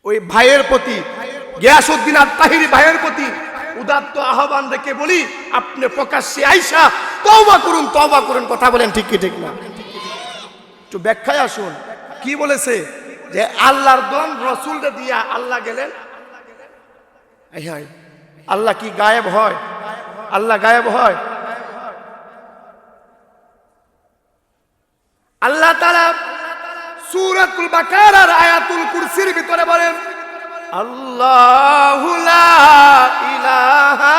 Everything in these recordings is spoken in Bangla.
ওই ভাইয়ের প্রতি, গিয়াসউদ্দিন আত-তাহিরি ভাইয়ের প্রতি উদাত্ত আহ্বান রেখে বলি, আপনি প্রকাশ্যে আইসা তওবা করুন। কথা বলেন ঠিক কি ঠিক না? একটু ব্যাখ্যায় আসুন। কি বলেছে যে আল্লাহর দম রসুলকে দিয়া আল্লাহ গেলেন। আল্লাহ কি গায়েব হয়? আল্লাহ গায়েব হয়? আল্লাহ তাআলা সূরাতুল বাকারার আয়াতুল কুরসির ভিতরে বলেন, আল্লাহু লা ইলাহা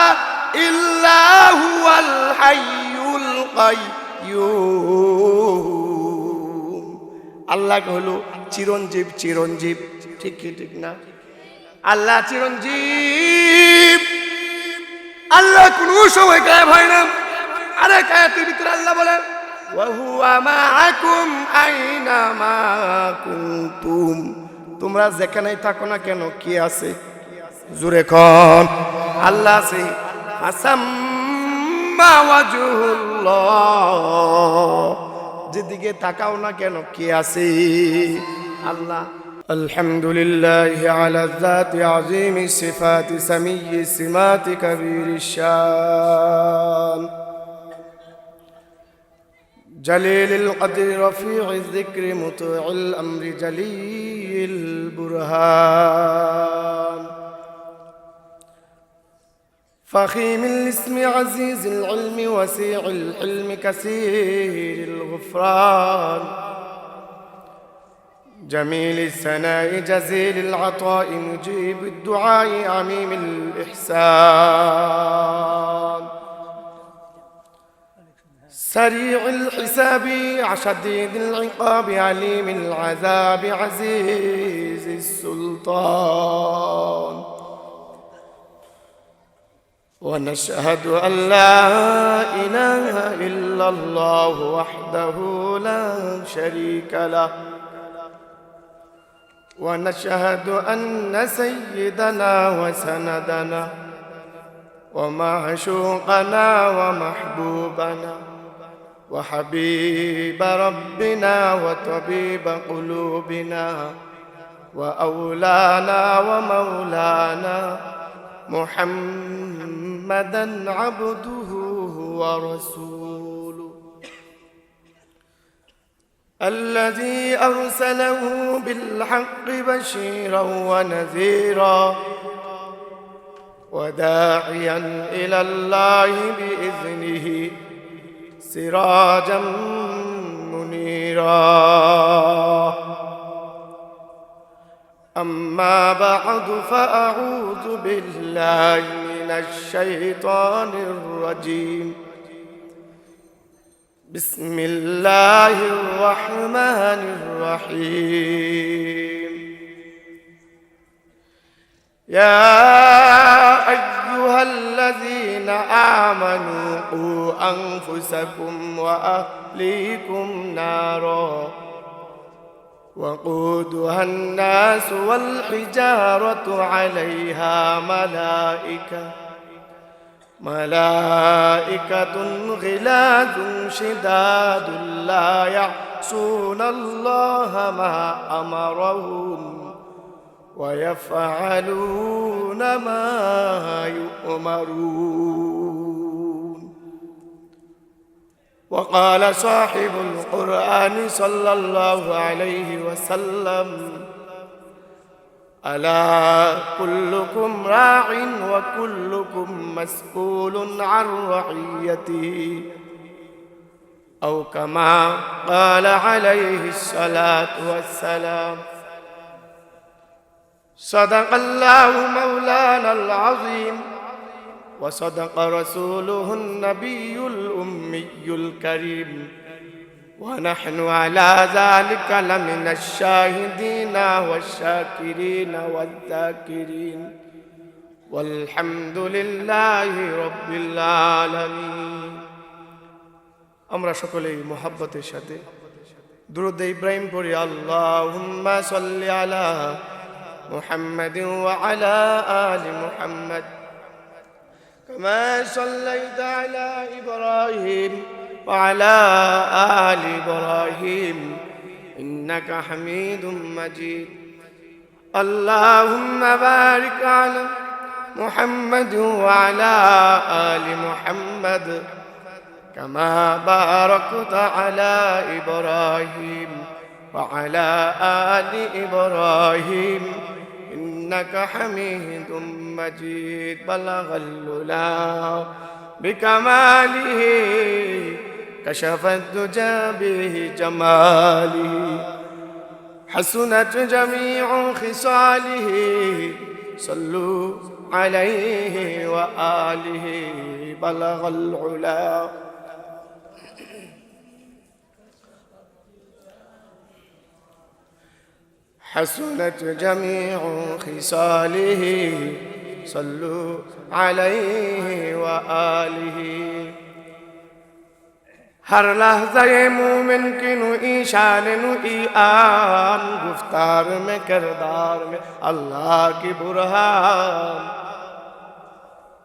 ইল্লা হুয়াল হাইয়ুল কাইয়্যুম। আল্লাহ হলো চিরঞ্জীব। ঠিক কি ঠিক না? আল্লাহ চিরঞ্জীব। আল্লাহ কোন সময় গায়েব হয় না। আরেক আয়াতের ভিতরে আল্লাহ বলেন, ওয়া হুয়া মাআকুম আইনামা কুনতুম। তোমরা যেখানেই থাকো না কেন কি আছে? জোরে কোন আল্লাহ আছে। আসাম্মা ওয়াজহুল্লাহ, যেদিকে তাকাও না কেন কি আছে? আল্লাহ। আলহামদুলিল্লাহ আলা যাতি আযীমি সিফাতি সামিয়্যি সিমাতি কাবীরিশ শান জলিলিল কদরি রফিউয যিকরি মুতিউল আমরি জলিল বুরহান ফখীমিল ইসমি আজিজিল ইলমি ওয়াসিউল ইলমি কাসীরিল গুফরান جميل الثناء جزيل العطاء مجيب الدعاء عميم الإحسان سريع الحساب شديد العقاب عليم العذاب عزيز السلطان ونشهد أن لا إله إلا الله وحده لا شريك له ونشهد أن سيدنا وسندنا ومعشوقنا ومحبوبنا وحبيب ربنا وطبيب قلوبنا وأولانا ومولانا محمدا عبده ورسوله الذي أرسله بالحق بشيرا ونذيرا وداعيا إلى الله بإذنه سراجا منيرا أما بعد فأعوذ بالله من الشيطان الرجيم بسم الله الرحمن الرحيم يا أيها الذين آمنوا قوا أنفسكم وأهليكم نارا وقودها الناس والحجارة عليها ملائكة غلاظ شداد لا يعصون الله ما أمرهم ويفعلون ما يؤمرون وقال صاحب القرآن صلى الله عليه وسلم ألا كلكم راع وكلكم مسؤول عن رعيته أو كما قال عليه الصلاة والسلام صدق الله مولانا العظيم وصدق رسوله النبي الأمي الكريم ونحن على ذلك لمن الشاهدين والشاكرين والذاكرين والحمد لله رب العالمين আমরা সকলেই মুহাব্বতের সাথে দুরূদ ইব্রাহিম পড়ি আল্লাহুম্মা সাল্লি আলা মুহাম্মাদিন ওয়া আলা আলি মুহাম্মাদ কামা সাল্লাইতা আলা ইব্রাহিম وعلى آل إبراهيم إنك حميد مجيد اللهم بارك على محمد وعلى آل محمد كما باركت على إبراهيم وعلى آل إبراهيم إنك حميد مجيد بلغ العلا بكماله كشف الدجى بجماله حسنت جميع خصاله صلوا عليه وآله بلغ العلا حسنت جميع خصاله صلوا عليه وآله हर लहज़े मोमिन की नुई शान नुई आन गुफ्तार में किरदार में अल्लाह की बुरहान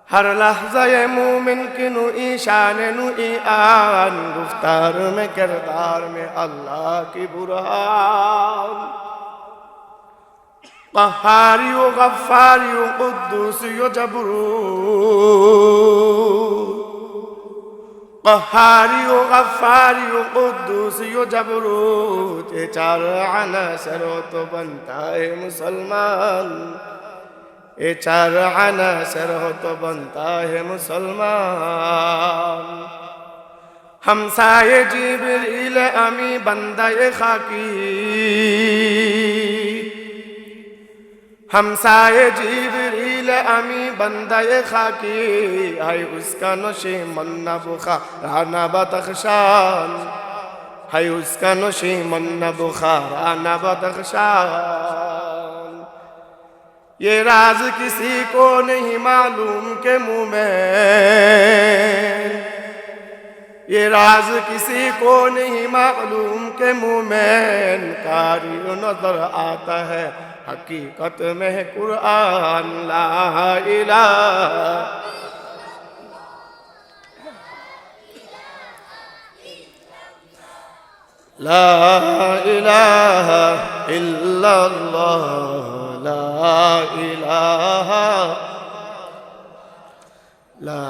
हर लहज़े मोमिन की नुई शान नुई आन गुफ्तार में किरदार में अल्लाह की बुरहान क़हारी व गफ़्फ़ारी व क़ुद्दूसी व जबरूत क़हारी व गफ़्फ़ारी व क़ुद्दूसी व जबरूत ये चार अनासर हो तो बनता है मुसलमान ये चार अनासर हो तो बनता है मुसलमान हमसाये जिब्रील अमी बंदाए खाकी हमसाये जिब्रील अमी बंदाए खाकी है उसका नशे मन्ना बुखाराना बदख्शान है उसका नशे मन्ना बुखाराना बदख्शान ये राज किसी को नहीं मालूम के मुँह में ये राज किसी को नहीं मालूम के मुँह में कारी नजर आता है हकीकत में कुरान ला इलाहा ला इलाहा इल्लल्लाह ला इलाहा ला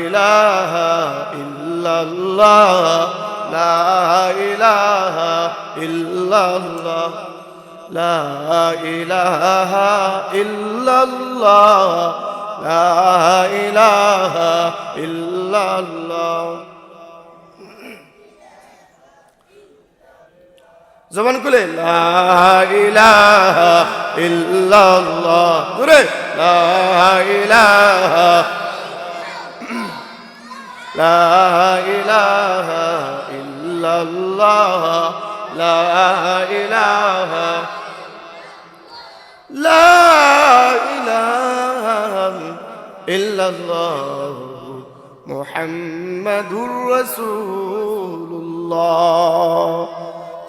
इलाहा इल्लल्लाह ला इलाहा इल्लल्लाह ला इलाहा इल्लल्लाह ला इलाहा इल्लल्लाह ज़बान खुले ला इलाहा इल्लल्लाह दूरे ला इलाहा ला इलाहा इल्लल्लाह ला इलाहा ला इलाहा इल्लल्लाह मुहम्मदुर रसूलुल्लाह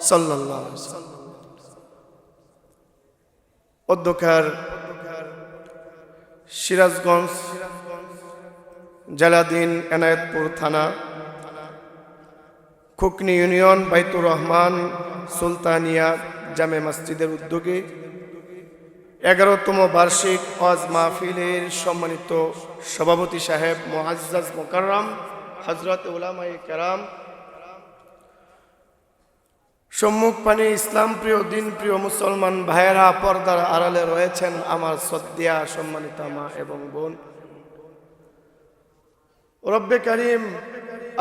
সাল্লাল্লাহু আলাইহি ওয়াসাল্লাম অধ্যক্ষার সিরাজগঞ্জ জেলাধীন এনায়েতপুর থানা খুকনি ইউনিয়ন বাইতুর রহমান সুলতানিয়া জামে মসজিদের উদ্যোগে 11তম বার্ষিক ওয়াজ মাহফিলের সম্মানিত সভাপতি সাহেব মুআজ্জাজ মুকাররম হযরত উলামায়ে কেরাম সম্মুখ পানে ইসলাম প্রিয় দিন প্রিয় মুসলমান ভাইয়েরা পর্দার আড়ালে রয়েছেন আমার শ্রদ্ধেয়া সম্মানিত মা এবং বোন রব্বে কারীম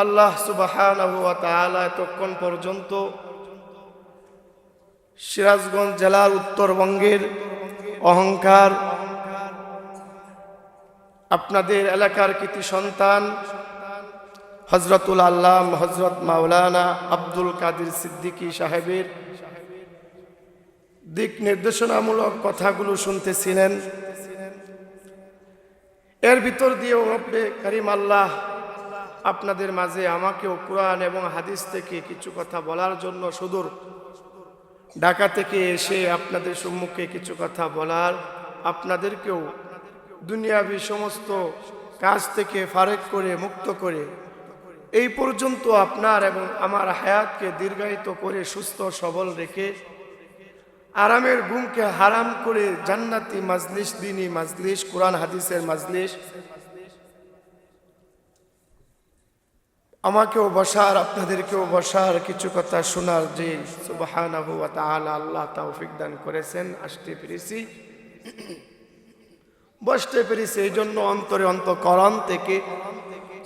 আল্লাহ সুবহানাহু ওয়া তাআলা এতক্ষণ পর্যন্ত সিরাজগঞ্জ জেলার উত্তরবঙ্গের অহংকার আপনাদের এলাকার কৃতি সন্তান হযরতুল আল্লাম হযরত মাওলানা আব্দুল কাদের সিদ্দিকী সাহেবের দিক নির্দেশনামূলক কথাগুলো শুনতেছিলেন এর ভিতর দিয়েও রব্বে কারীম আল্লাহ আপনাদের মাঝে আমাকেও কোরআন এবং হাদিস থেকে কিছু কথা বলার জন্য সুদূর ঢাকা থেকে এসে আপনাদের সম্মুখে কিছু কথা বলার আপনাদেরকেও দুনিয়াবি সমস্ত কাজ থেকে ফারেক করে মুক্ত করে এই পর্যন্ত আপনার এবং আমার হায়াতকে দীর্ঘায়িত করে সুস্থ সবল রেখে আরামের ঘুমকে হারাম করে জান্নাতি মাজলিস, দ্বীনি মাজলিস, কোরআন হাদিসের মাজলিস, আমাকেও বসার, আপনাদেরকেও বসার, কিছু কথা শোনার যে সুবহানাহু ওয়া তাআলা আল্লাহ তৌফিক দান করেছেন, আসতে পেরেছি, বসতে পেরেছি। এই জন্য অন্তরে অন্তঃকরণ থেকে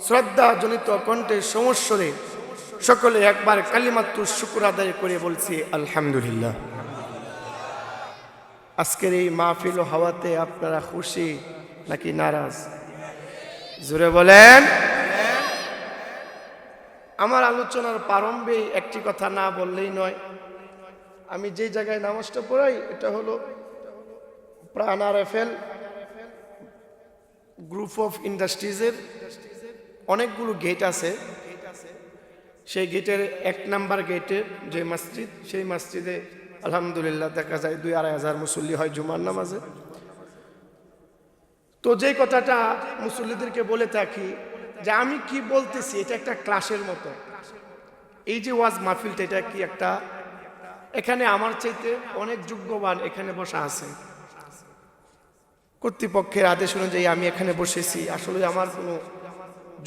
শ্রদ্ধা জনিত কণ্ঠে সমস্বরে সকলে একবার কালিমাতুশ শুকর আদায় করে বলছি আলহামদুলিল্লাহ। আজকের এই মাহফিল ও হাওয়াতে আপনারা খুশি নাকি নারাজ? জোরে বলেন। আমার আলোচনার প্রারম্ভে একটি কথা না বললেই নয়। আমি যে জায়গায় নামাজটা পড়াই এটা হলো প্রাণ আরএফএল গ্রুপ অফ ইন্ডাস্ট্রিজের অনেকগুলো গেট আছে। সেই গেটের 1 নাম্বার গেটে যে মসজিদ, সেই মসজিদে আলহামদুলিল্লাহ দেখা যায় 2-2.5 হাজার মুসল্লি হয় জুমার নামাজে। তো যে কথাটা মুসল্লিদেরকে বলে থাকি যে আমি কি বলতেছি এটা একটা ক্লাসের মতো। এই যে ওয়াজ মাহফিলটা এটা কি একটা, এখানে আমার চাইতে অনেক যোগ্যবান এখানে বসা আছে। কর্তৃপক্ষের আদেশ অনুযায়ী আমি এখানে বসেছি, আসলে আমার কোনো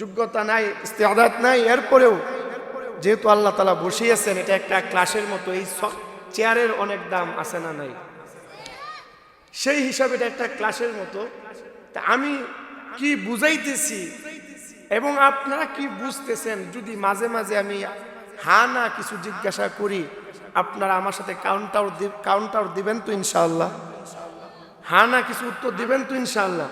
যোগ্যতা নাই, ইস্তেআদাত নাই, এরপরেও যেহেতু আল্লাহ তাআলা বসিয়েছেন এটা একটা ক্লাসের মতো। এই চেয়ারের অনেক দাম আছে না নাই, সেই হিসাবে এটা একটা ক্লাসের মতো। তা আমি কি বুঝাইতেছি এবং আপনারা কি বুঝতেছেন, যদি মাঝে মাঝে আমি হ্যাঁ না কিছু জিজ্ঞাসা করি, আপনারা আমার সাথে কাউন্টার দিবেন তো ইনশাআল্লাহ? হ্যাঁ না কিছু উত্তর দিবেন তো ইনশাআল্লাহ?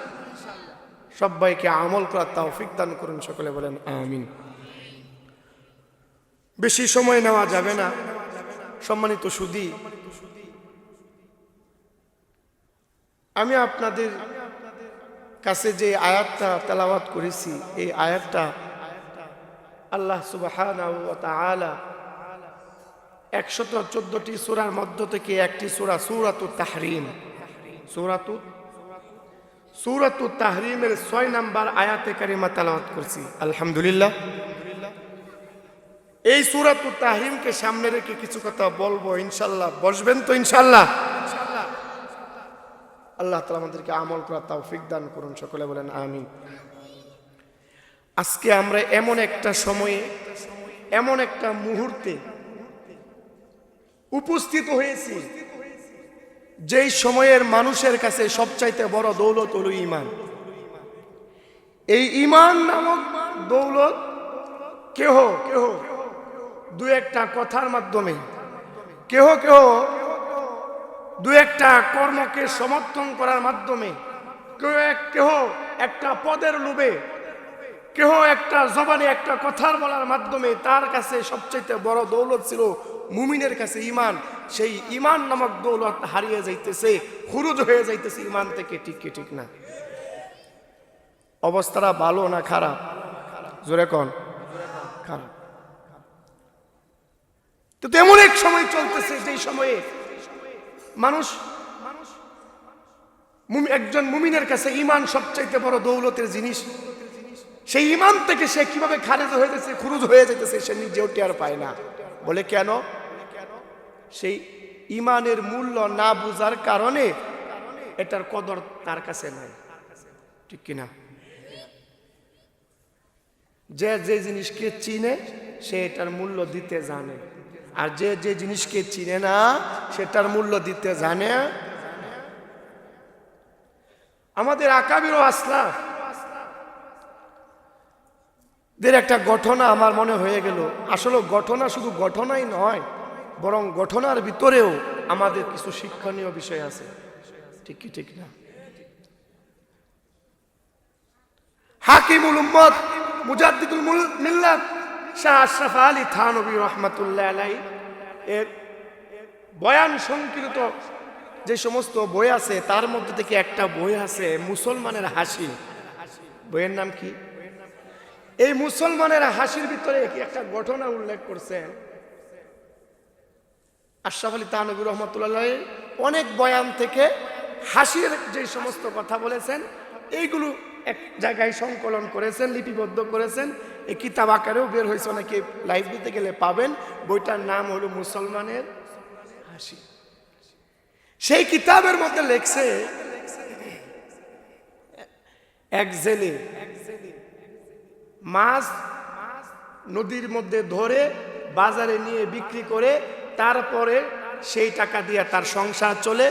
সবাইকে আমল করার তৌফিক দান করুন, সকলে বলেন আমিন। বেশি সময় নেওয়া যাবে না। সম্মানিত সুধী, আমি আপনাদের কাছে যে আয়াতটা তেলাওয়াত করেছি, এই আয়াতটা আল্লাহ সুবহানাহু ওয়া তাআলা 114টি সূরার মধ্য থেকে একটি সূরা সূরাতুত তাহরিম, সূরাতুত তাহরিমের 6 নাম্বার আয়াতে কারিমা তেলাওয়াত করছি আলহামদুলিল্লাহ। এই সূরাতুত তাহরিমকে সামনে রেখে কিছু কথা বলবো ইনশাআল্লাহ। বসবেন তো ইনশাআল্লাহ? আল্লাহ তাআলা আমাদেরকে আমল করার তৌফিক দান করুন, সকলে বলেন আমিন। আজকে আমরা এমন একটা সময়ে, এমন একটা মুহূর্তে উপস্থিত হয়েছি যেই সময়ের মানুষের কাছে সবচাইতে বড় দৌলত হলো ঈমান। এই ঈমান নামক দৌলত কেহ দু একটা কথার মাধ্যমে, কেহ দু একটা কর্মকে সমর্থন করার মাধ্যমে, কেহ একটা পদের লোভে, কেহ একটা জবানে একটা কথার বলার মাধ্যমে তার কাছে সবচেয়ে বড় দৌলত ছিল মুমিনের কাছে ঈমান। সেই ঈমান নামক দৌলত হারিয়ে যাইতেছে, খুরুজ হয়ে যাইতেছে ঈমান থেকে। ঠিক না? অবস্থাটা ভালো না খারাপ? জোরে কোন? খারাপ। তো এমন এক সময় চলতেছে যেই সময়ে মানুষ, একজন মুমিনের কাছে ঈমান সবচাইতে বড় দৌলতের জিনিস। সেই ঈমান থেকে সে কিভাবে খারেজ হয়ে যাচ্ছে, খুরুজ হয়ে যেতেছে, সে নিজেও টের পায় না। বলে কেন? সেই ঈমানের মূল্য না বুঝার কারণে এটার কদর তার কাছে নাই। ঠিক কিনা? যে যে জিনিসকে চিনে সে এটার মূল্য দিতে জানে, আর যে যে জিনিসকে চিনে না সেটার মূল্য দিতে জানে। আমাদের আকাবির ও আসলাফ দের একটা ঘটনা আমার মনে হয়ে গেল। আসলে ঘটনা শুধু ঘটনাই নয়, বরং ঘটনার ভিতরেও আমাদের কিছু শিক্ষণীয় বিষয় আছে। ঠিক না? হাকিমুল উম্মত মুজাদ্দিদুল মিল্লাত শাহ আশরাফ আলী থানভী রাহমাতুল্লাহ আলাইহি এর বয়ান সংকলিত যে সমস্ত বই আছে তার মধ্যে থেকে একটা বই আছে মুসলমানের হাসি। বইয়ের নাম কি? এই মুসলমানের হাসির ভিতরে একটা ঘটনা উল্লেখ করছেন আশরাফ আলী থানভী রাহমাতুল্লাহ আলাইহি। অনেক বয়ান থেকে হাসির যে সমস্ত কথা বলেছেন এইগুলো এক জায়গায় সংকলন করেছেন, লিপিবদ্ধ করেছেন। এই কিতাব আকারেও বের হয়েছে, অনেকে লাইব্রেরিতে গেলে পাবেন। বইটার নাম হলো মুসলমানের হাসি। সেই কিতাবের মধ্যে লেখছে এক জেলে মাছ নদীর মধ্যে ধরে বাজারে নিয়ে বিক্রি করে তারপরে সেই টাকা দিয়ে তার সংসার চলে,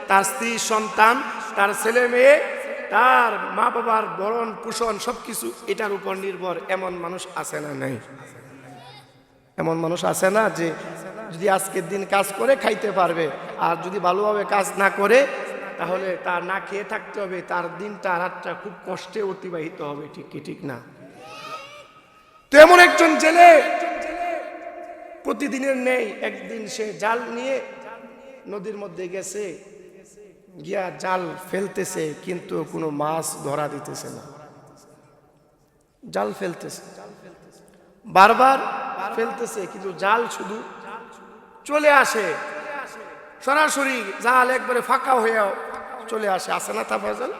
তার স্ত্রী সন্তান, তার ছেলে মেয়ে, তার মা বাবার ভরণ পোষণ সবকিছু এটার উপর নির্ভর। এমন মানুষ আছে না? নাই? এমন মানুষ আছে না যে যদি আজকের দিন কাজ করে খাইতে পারবে, আর যদি ভালোভাবে কাজ না করে তাহলে তার না খেয়ে থাকতে হবে, তার দিনটা রাতটা খুব কষ্টে অতিবাহিত হবে। ঠিক কি ঠিক না? তো এমন একজন জেলে প্রতিদিনের নেই একদিন সে জাল নিয়ে নদীর মধ্যে গেছে, গিয়া জাল ফেলতেছে কিন্তু কোনো মাছ ধরা দিতেছে না। জাল ফেলতেছে, বারবার ফেলতেছে কিন্তু জাল শুধু চলে আসে, সরাসরি জাল একবারে ফাঁকা হয়ে চলে আসে। আসে না তা জাল,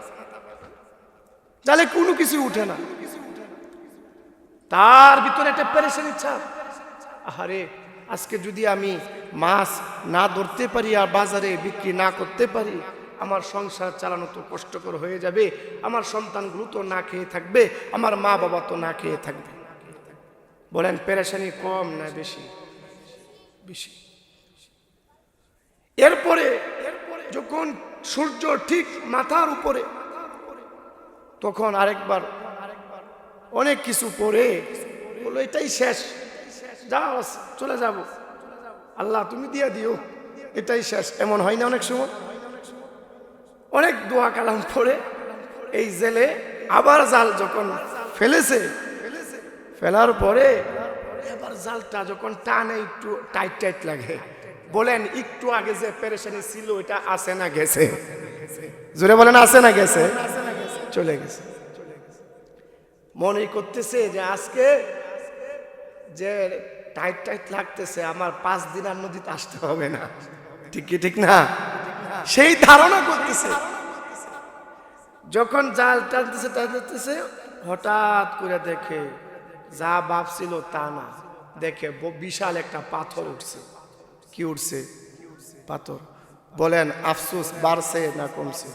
জালে কোনো কিছু উঠে না। তার ভিতরে একটা পেরেশানি ছাপ, আরে আজকে যদি আমি মাছ না ধরতে পারি আর বাজারে বিক্রি না করতে পারি, আমার সংসার চালানো তো কষ্টকর হয়ে যাবে, আমার সন্তানগুলো তো না খেয়ে থাকবে, আমার মা বাবা তো না খেয়ে থাকবে। বলেন পেরেশানি কম না বেশি? বেশি। এরপরে যখন সূর্য ঠিক মাথার উপরে, তখন আরেকবার অনেক কিছু পরে বলো এটাই শেষ, যাও চলে যাব, আল্লাহ তুমি দিয়ে দিও, এটাই শেষ। এমন হয় না অনেক সময়? অনেক দোয়া কালাম পরে এই জেলে আবার জাল যখন ফেলেছে, ফেলার পরে এবার জালটা যখন টানে একটু টাইট টাইট লাগে। বলেন একটু আগে যে পেরেশানি ছিল এটা আছে না গেছে? জোরে বলেন আছে না গেছে? চলে গেছে। মনে করতেছে যে আজকে যে টাইট টাইট লাগতেছে আমার 5 দিন আর নদীতে আসতে হবে না। ঠিক কি ঠিক না? সেই ধারণা করতেছে। যখন জাল টানতেছে টানতেছে হঠাৎ করে দেখে যা ভাবছিল তা না, দেখে বিশাল একটা পাথর উঠছে। কি উঠছে? পাথর। বলেন আফসোস বাড়ছে না কমছে?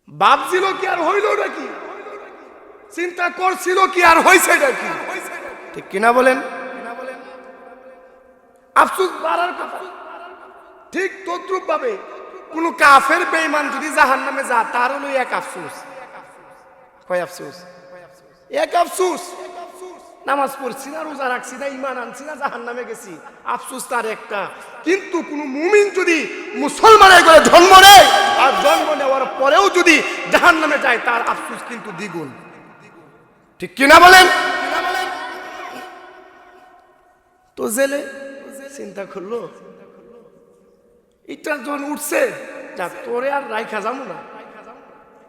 ভাবছিল কি আর হইল নাকি? চিন্তা করছিল কি আর হয়েছে নাকি? ঠিক কিনা বলেন? আফসোস বাড়ার কথা। ঠিক তদ্রুপ ভাবে কোন কাফের বেঈমান যদি জাহান্নামে যা, তার হলো এক আফসোস। কয় আফসোস? এক আফসোস। নামাজ পড়ছি না, রোজা রাখছি না, ঈমান আনছি না, জাহান্নামে গেছি, আফসোস তার একটা। কিন্তু কোন মুমিন যদি মুসলমানের ঘরে জন্ম নেয় আর জন্ম নেওয়ার পরেও যদি জাহান্নামে যায়, তার আফসোস কিন্তু দ্বিগুণ। ঠিক কিনা বলেন? তো জেলে চিন্তা করলো এটা যখন উঠছে, যা তোরে আর রাইখা যাবো না।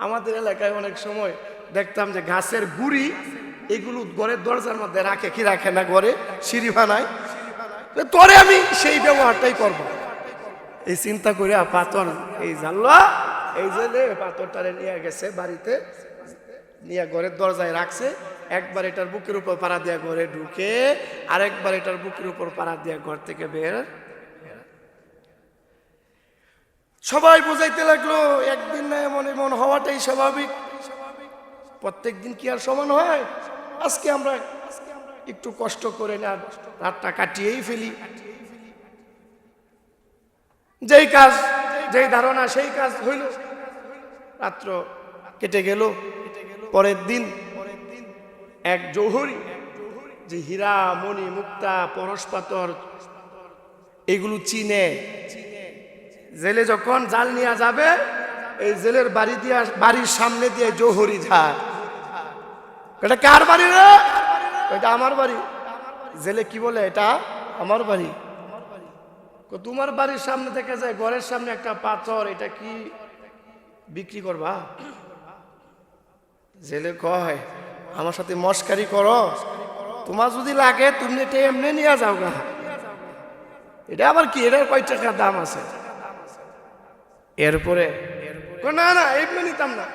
আমাদের এলাকায় অনেক সময় দেখতাম যে গাছের গুড়ি এগুলো ঘরের দরজার মধ্যে রাখে, কি রাখে না, ঘরে সিঁড়ি বানায়, তোরে আমি সেই ব্যবহারটাই করব। এই চিন্তা করে পাথর এই জানলা এই জেলে পাথরটারে নিয়ে গেছে বাড়িতে, নিয়ে ঘরের দরজায় রাখছে। একবার এটার বুকের উপর পাড়া দিয়া ঘরে ঢুকে, আরেকবার এটার বুকের উপর পাড়া দিয়া ঘর থেকে বের। সবাই বুঝাইতে লাগলো একদিন না এমন এমন হওয়াটাই স্বাভাবিক, প্রত্যেক দিন কি আর সমান হয়? আজকে আমরা একটু কষ্ট করে না রাতটা কাটিয়েই ফেলি। যেই কাজ যেই ধারণা সেই কাজ হইল, রাত্র কেটে গেল। পরের দিন এক জৌহরি যে হীরা মণি মুক্তা পরশ পাথর এগুলো চিনে, জেলে যখন জাল নিয়ে যাবে, এই জেলের বাড়ির সামনে দিয়ে জৌহরি যায়। এটা কার বাড়ি রে? এটা আমার বাড়ি। জেলে কি বলে, এটা আমার বাড়ি। তোমার বাড়ির সামনে থেকে যায়, ঘরের সামনে একটা পাথর, এটা কি বিক্রি করবা? জেলে কয় আমার সাথে মস্কারি করো? তোমার যদি লাগে তুমি এটা এমনি নিয়ে যাও গা, এটা আবার কি, এটার কয় টাকা দাম আছে? এরপরে না না এমনি নিতাম না,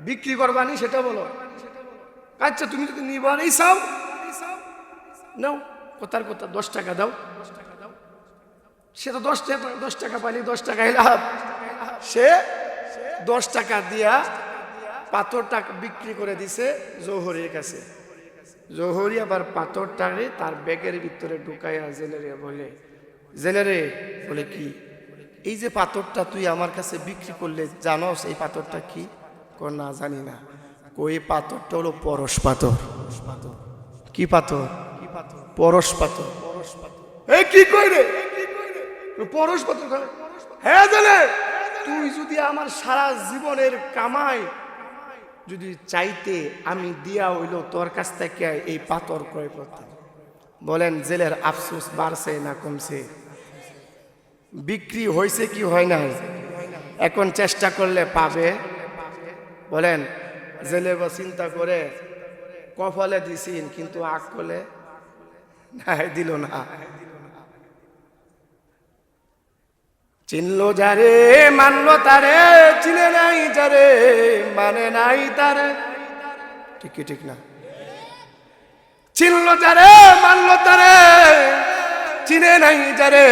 বিক্রি করবানি সেটা বলো। আচ্ছা তুমি যদি নিবারই চাও নাও, কথার কথা 10 টাকা দাও। সে তো 10 টাকা পাইলে 10 টাকা লাভ, সে 10 টাকা দিয়া পাথরটা বিক্রি করে দিছে জৌহরির কাছে। জৌহরি আবার পাথরটারে তার ব্যাগের ভিতরে ঢুকাইয়া জেলেরে বলে, জেলেরে বলে কি এই যে পাথরটা তুই আমার কাছে বিক্রি করলে, জানোস এই পাথরটা কি? না জানি না। ওই পাথরটা হলো পরশ পাথর। কি পাথর? পরশ পাথর। এই কি কই রে পরশ পাথর? হ্যাঁ জানে, তুই যদি আমার সারা জীবনের কামাই যদি চাইতে আমি দিয়া হইল তোর কাছ থেকে এই পাথর ক্রয় করতাম। বলেন জেলের আফসোস বাড়ছে না কমছে? বিক্রি হয়েছে কি হয় না? এখন চেষ্টা করলে পাবে? বলেন জেলে চিন্তা করে কপালে দিছিন, কিন্তু আগ করলে দিল না। চিনলো যারে মানলো তারে, চিনে নাই যারে মানে নাই তারে। ঠিক ঠিক না? চিনলো যারে মানলো তারে, চিনে নাই যারে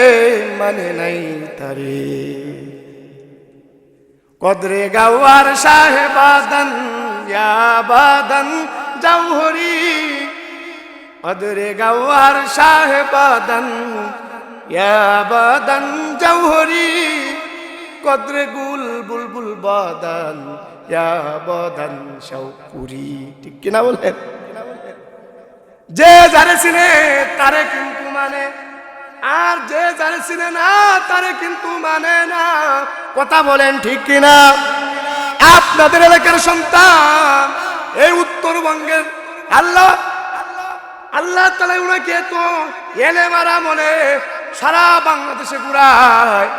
মানে নাই তারে। কদরে গাওয়ার সাহেবাদান ইয়াবাদান জৌহরি, কদরে গাওয়ার সাহেবাদান ইয়াবাদান জৌহরি, কদরে গুল বুলবুল বাদান ইয়াবাদান শৌকুরি। ঠিক কিনা বলেন? যে যারে চিনে তারে কিন্তু মানে, আর যে যারে চিনে না তারে কিন্তু মানে না। কথা বলেন ঠিক কিনা? আপনাদের এলাকার সন্তান এই উত্তরবঙ্গের আল্লাহ আল্লাহ তাআলা উনাকে তো এলে মারা মনে সারা বাংলাদেশে ঘুরায়।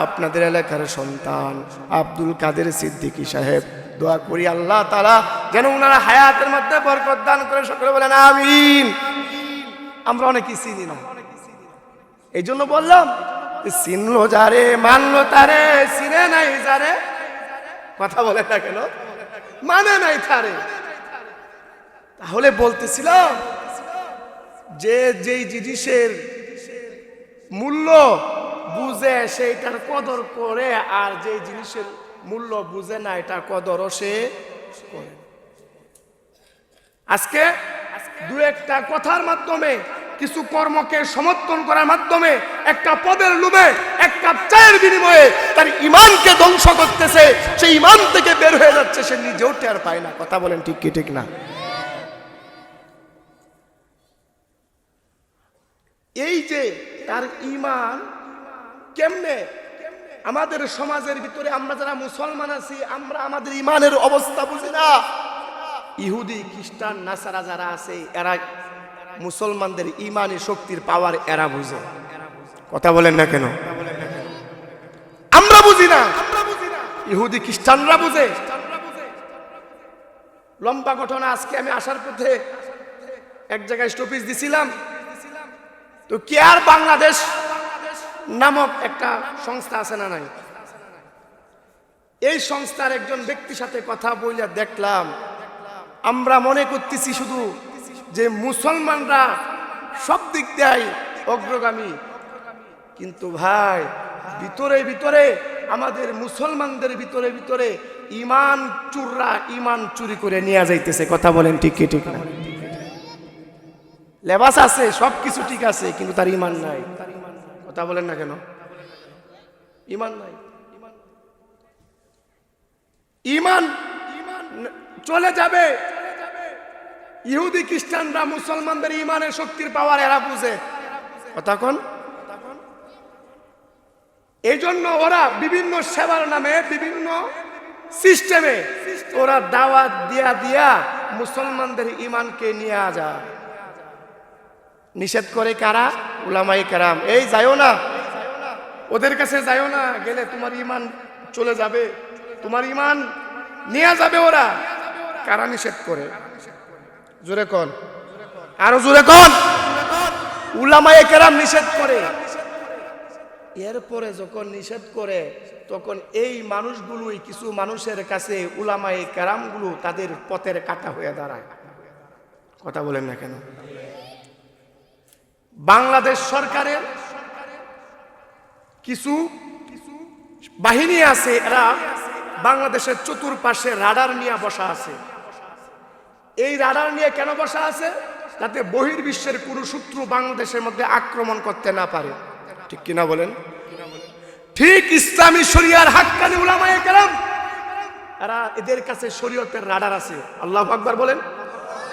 আপনাদের এলাকার সন্তান আব্দুল কাদের সিদ্দিকী সাহেব, দোয়া করি আল্লাহ তাআলা যেন উনারা হায়াতের মধ্যে বরকত দান করে। সকলে বলেন আমিন। আমরা অনেকেই চিনি না, এই জন্য বললাম চিনলো যারে মানলো তারে, চিনে নাই যারে, কথা বলে না কেন, মানে নাই তারে। তাহলে বলতেছিলাম যে যেই জিনিসের মূল্য বুঝে সেইটার কদর করে, আর যে জিনিসের মূল্য বুঝে না এটার কদরও সে করে। আজকে দু একটা কথার মাধ্যমে, কিছু কর্মকে সমর্থন করার মাধ্যমে, একটা পদের লোভে, এক কাপ চায়ের বিনিময়ে তার ইমানকে ধ্বংস করতেছে। সেই ইমান থেকে বের হয়ে যাচ্ছে, সে নিজেও টের পায় না। কথা বলেন ঠিক কি ঠিক না? এই যে তার ইমান কেমনে, আমাদের সমাজের ভিতরে আমরা যারা মুসলমান আছি, আমরা আমাদের ইমানের অবস্থা বুঝি না। ইহুদি খ্রিস্টান নাসারা যারা আছে, এরা মুসলমানদের ইমানি শক্তির পাওয়ার এরা বুঝে। কথা বলেন না কেন? আমরা বুঝি না, ইহুদি খ্রিস্টানরা বুঝে। লম্বা ঘটনা। আজকে আমি আসার পথে এক জায়গায় স্টপেজ দিছিলাম, তো কেয়ার বাংলাদেশ নামক একটা সংস্থা আছে না নাই? এই সংস্থার একজন ব্যক্তির সাথে কথা বলে দেখলাম, আমরা মনে করতেছি শুধু যে মুসলমানরা সব দিক দিয়ে অগ্রগামী, কিন্তু ভাই ভিতরে ভিতরে আমাদের মুসলমানদের ভিতরে ভিতরে ইমান চুররা ইমান চুরি করে নিয়ে যাইতেছে। কথা বলেন ঠিক কি ঠিক না? লেবাস আছে, সবকিছু ঠিক আছে, কিন্তু তার ইমান নাই। কথা বলেন না কেন? ইমান নাই। ইমান চলে যাবে। ইহুদি খ্রিস্টানরা মুসলমানদের ইমানের শক্তির পাওয়ার এরা বুঝে। কথা কোন? এই জন্য ওরা বিভিন্ন সেবার নামে, বিভিন্ন সিস্টেমে ওরা দাওয়াত দিয়া দিয়া মুসলমানদের ইমানকে নিয়ে যায়। নিষেধ করে কারা? উলামায়ে কেরাম। এই যাইও না, ওদের কাছে যাইও না, গেলে তোমার ইমান চলে যাবে, তোমার ইমান নিয়ে যাবে ওরা। কারা নিষেধ করে? জোরে কোন, আরো জোরে কোন। উলামায়ে কেরাম নিষেধ করে। এরপরে যখন নিষেধ করে, তখন এই মানুষগুলোই কিছু মানুষের কাছে উলামায়ে কেরামগুলো তাদের পথের কাঁটা হয়ে দাঁড়ায়। কথা বলেন না কেন? বাংলাদেশ সরকারের কিছু বাহিনী আছে, এরা বাংলাদেশের চতুর্পাশে রাডার নিয়ে বসা আছে। এই রাডার নিয়ে কেন বসা আছে? যাতে বহির্বিশ্বের কোনো শত্রু বাংলাদেশের মধ্যে আক্রমণ করতে না পারে। ঠিক কিনা বলেন? ঠিক ইসলামী শরিয়ার হাক্কানি উলামায়ে কেরাম, এরা এদের কাছে শরীয়তের রাডার আছে। আল্লাহু আকবার বলেন,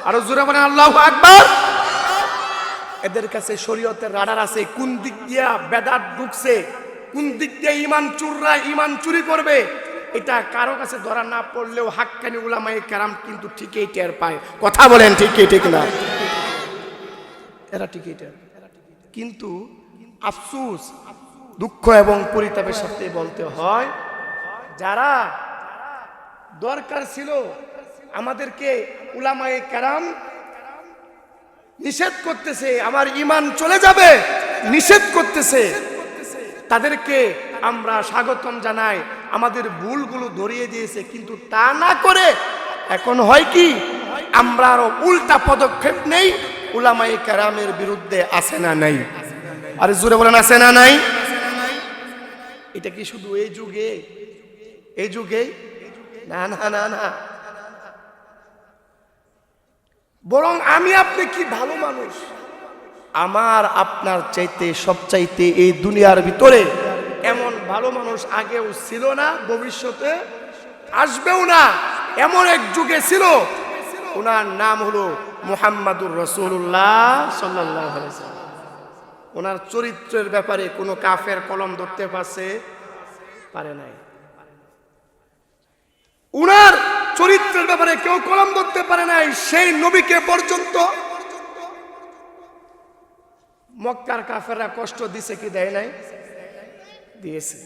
আরো জোরে বলেন আল্লাহু আকবার। এদের কাছে শরীয়তের রাডার আছে। কোন দিক দিয়া বেদাত ঢুকছে, কোন দিক দিয়ে ইমান চুরি করবে, এটা কারো কাছে ধরা না পড়লেও হাক্কানি উলামায়ে কেরাম কিন্তু ঠিকই টের পায়। কথা বলেন ঠিক কি ঠিক না? এরা ঠিকই টের। কিন্তু আফসোস, দুঃখ এবং পরিতাপের সাথে বলতে হয়, যারা দরকার ছিল আমাদেরকে উলামায়ে কেরাম নিষেধ করতেছে, আমার ঈমান চলে যাবে নিষেধ করতেছে, তাদেরকে আমরা স্বাগতম জানাই, আমাদের ভুলগুলো ধরিয়ে দিয়েছে। কিন্তু তা না করে এখন হয় কি, আমরা আরো উল্টা পদক্ষেপ নেই, উলামায়ে কেরামের বিরুদ্ধে আছে না নাই? আরে জোরে বলেন আছে না নাই? এটা কি শুধু এই যুগে? না না না না, বরং আমি আপনি কি ভালো মানুষ, আমার আপনার চাইতে সবচাইতে এই দুনিয়ার ভিতরে এমন ভালো মানুষ আগেও ছিল না, ভবিষ্যতে আসবেও না। এমন এক যুগে ছিল, ওনার নাম হলো মুহাম্মাদুর রাসূলুল্লাহ সাল্লাল্লাহু আলাইহি ওয়াসাল্লাম। ওনার চরিত্রের ব্যাপারে কোনো কাফের কলম ধরতে পারে নাই। উনার চরিত্রের ব্যাপারে কেউ কলম ধরতে পারে নাই। সেই নবীকে পর্যন্ত মক্কার কাফেররা কষ্ট দিছে কি দেয় নাই? দিয়েছে।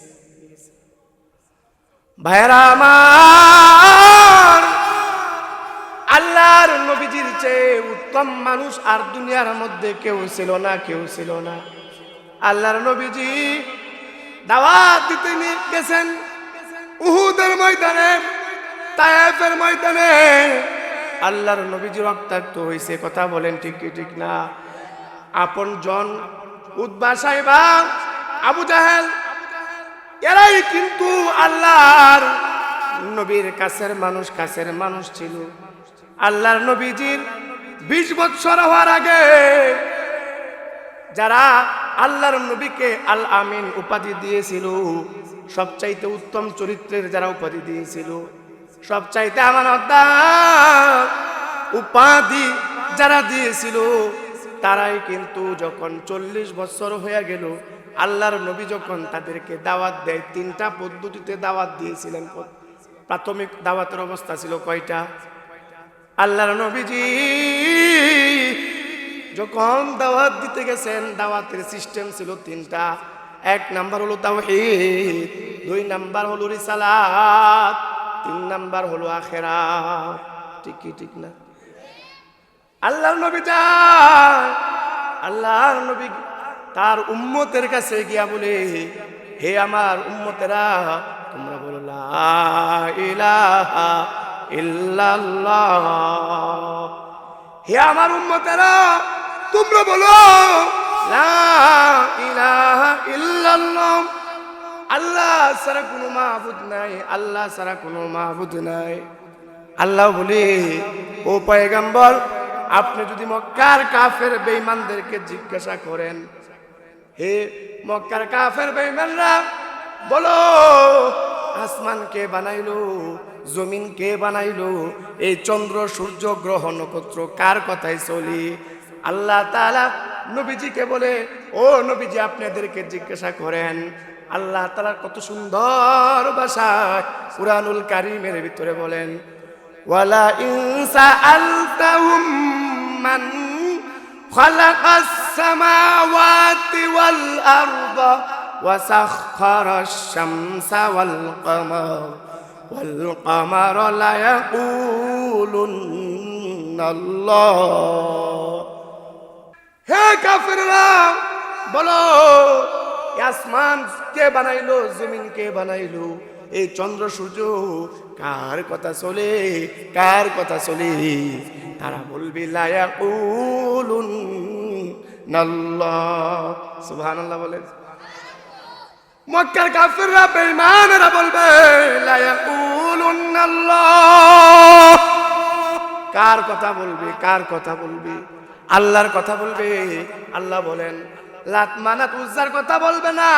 ভাইরা আমার, আল্লাহর নবীজির চেয়ে উত্তম মানুষ আর দুনিয়ার মধ্যে কেউ ছিল না। আল্লাহর নবীজি দাওয়াত দিতে নিয়ে গেছেন উহুদের ময়দানে, তায়েফের ময়দানে। আল্লাহর নবীজি রক্তাক্ত হয়েছে। কথা বলেন ঠিক কি ঠিক না? আপন জন উতবা সাইবা, আবু জাহেল, এরাই কিন্তু আল্লাহর নবীর কাছের মানুষ ছিল। আল্লাহর নবীজির 20 বছর হওয়ার আগে যারা আল্লাহর নবীকে আল আমিন উপাধি দিয়েছিল, সবচাইতে উত্তম চরিত্রের যারা উপাধি দিয়েছিল, সবচাইতে আমানতদার উপাধি যারা দিয়েছিল, তারাই কিন্তু যখন 40 বছর হয়ে গেল, আল্লাহর নবী যখন তাদেরকে দাওয়াত দেয়, 3টা পদ্ধতিতে দাওয়াত দিয়েছিলেন। প্রাথমিক দাওয়াতের অবস্থা ছিল কয়টা? আল্লাহর নবীজি যখন দাওয়াত দিতে গেছেন, দাওয়াতের সিস্টেম ছিল 3টা। 1 নাম্বার হলো তাওহীদ, 2 নাম্বার হলো রিসালাত, 3 নাম্বার হলো আখিরাত। ঠিক না? আল্লাহর নবী তার উম্মতের কাছে গিয়া বলে, হে আমার উম্মতেরা, তোমরা বলো লা ইলাহা ইল্লাল্লাহ। হে আমার উম্মতেরা, তোমরা বলো লা ইলাহা ইল্লাল্লাহ। আল্লাহ ছাড়া কোনো মাবুদ নাই। আল্লাহ বলে, ও পয়গম্বর, আপনি যদি মক্কার কাফের বেঈমানদেরকে জিজ্ঞাসা করেন, হে মক্কার কাফের বেঈমানরা, বলো আসমান কে বানাইলো, জমিন কে বানাইলো, এই চন্দ্র সূর্য গ্রহ নক্ষত্র কার কথায় চলি? আল্লাহ তাআলা নবীজিকে বলে, ও নবীজি, আপনাদেরকে জিজ্ঞাসা করেন। আল্লাহ তাআলা কত সুন্দর ভাষায় কুরআনুল কারীমের ভিতরে বলেন, ওয়ালা ইনসা আলতাহুম মান খালাকাস সামাওয়াতি ওয়াল আরদা ওয়া সাখখারাশ শামসা ওয়াল কামারা লা ইয়াকুলুন্না আল্লাহ। হে কাফেররা, বলো আসমান কে বানাইলো, জমিন কে বানাইলো, এই চন্দ্র সূর্য কার কথা চলে? তারা বলবে লা ইয়াকুলুন্নাল্লাহ। সুবহানাল্লাহ বলেন। মক্কার কাফিররা বেঈমানেরা বলবে লা ইয়াকুলুনাল্লাহ। কার কথা বলবে? কার কথা বলবে? আল্লাহর কথা বলবে। আল্লাহ বলেন লাত মানাত উজ্জার কথা বলবে না,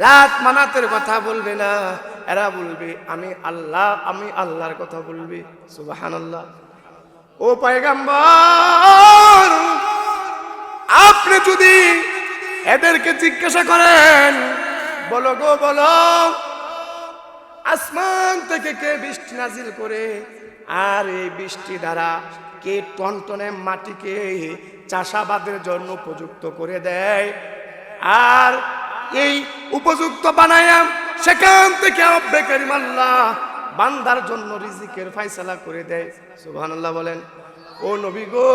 লাত মানাতের কথা বলবে না। এরা বলবে আমি আল্লাহ, আমি আল্লাহর কথা বলবে। সুবহানাল্লাহ। ও পয়গম্বর, আপনি যদি এদেরকে জিজ্ঞাসা করেন, বলো গো বলো, আসমান থেকে কে বৃষ্টি নাজিল করে, আর এই বৃষ্টি দ্বারা কে টনটনে মাটিকে চাষাবাদের জন্য উপযুক্ত করে দেয়, আর এই উপযুক্ত বানায়া সেখান থেকে রব্বে কারীম আল্লাহ বান্দার জন্য রিজিকের ফয়সালা করে দেয়। সুবহানাল্লাহ বলেন। ও নবী গো,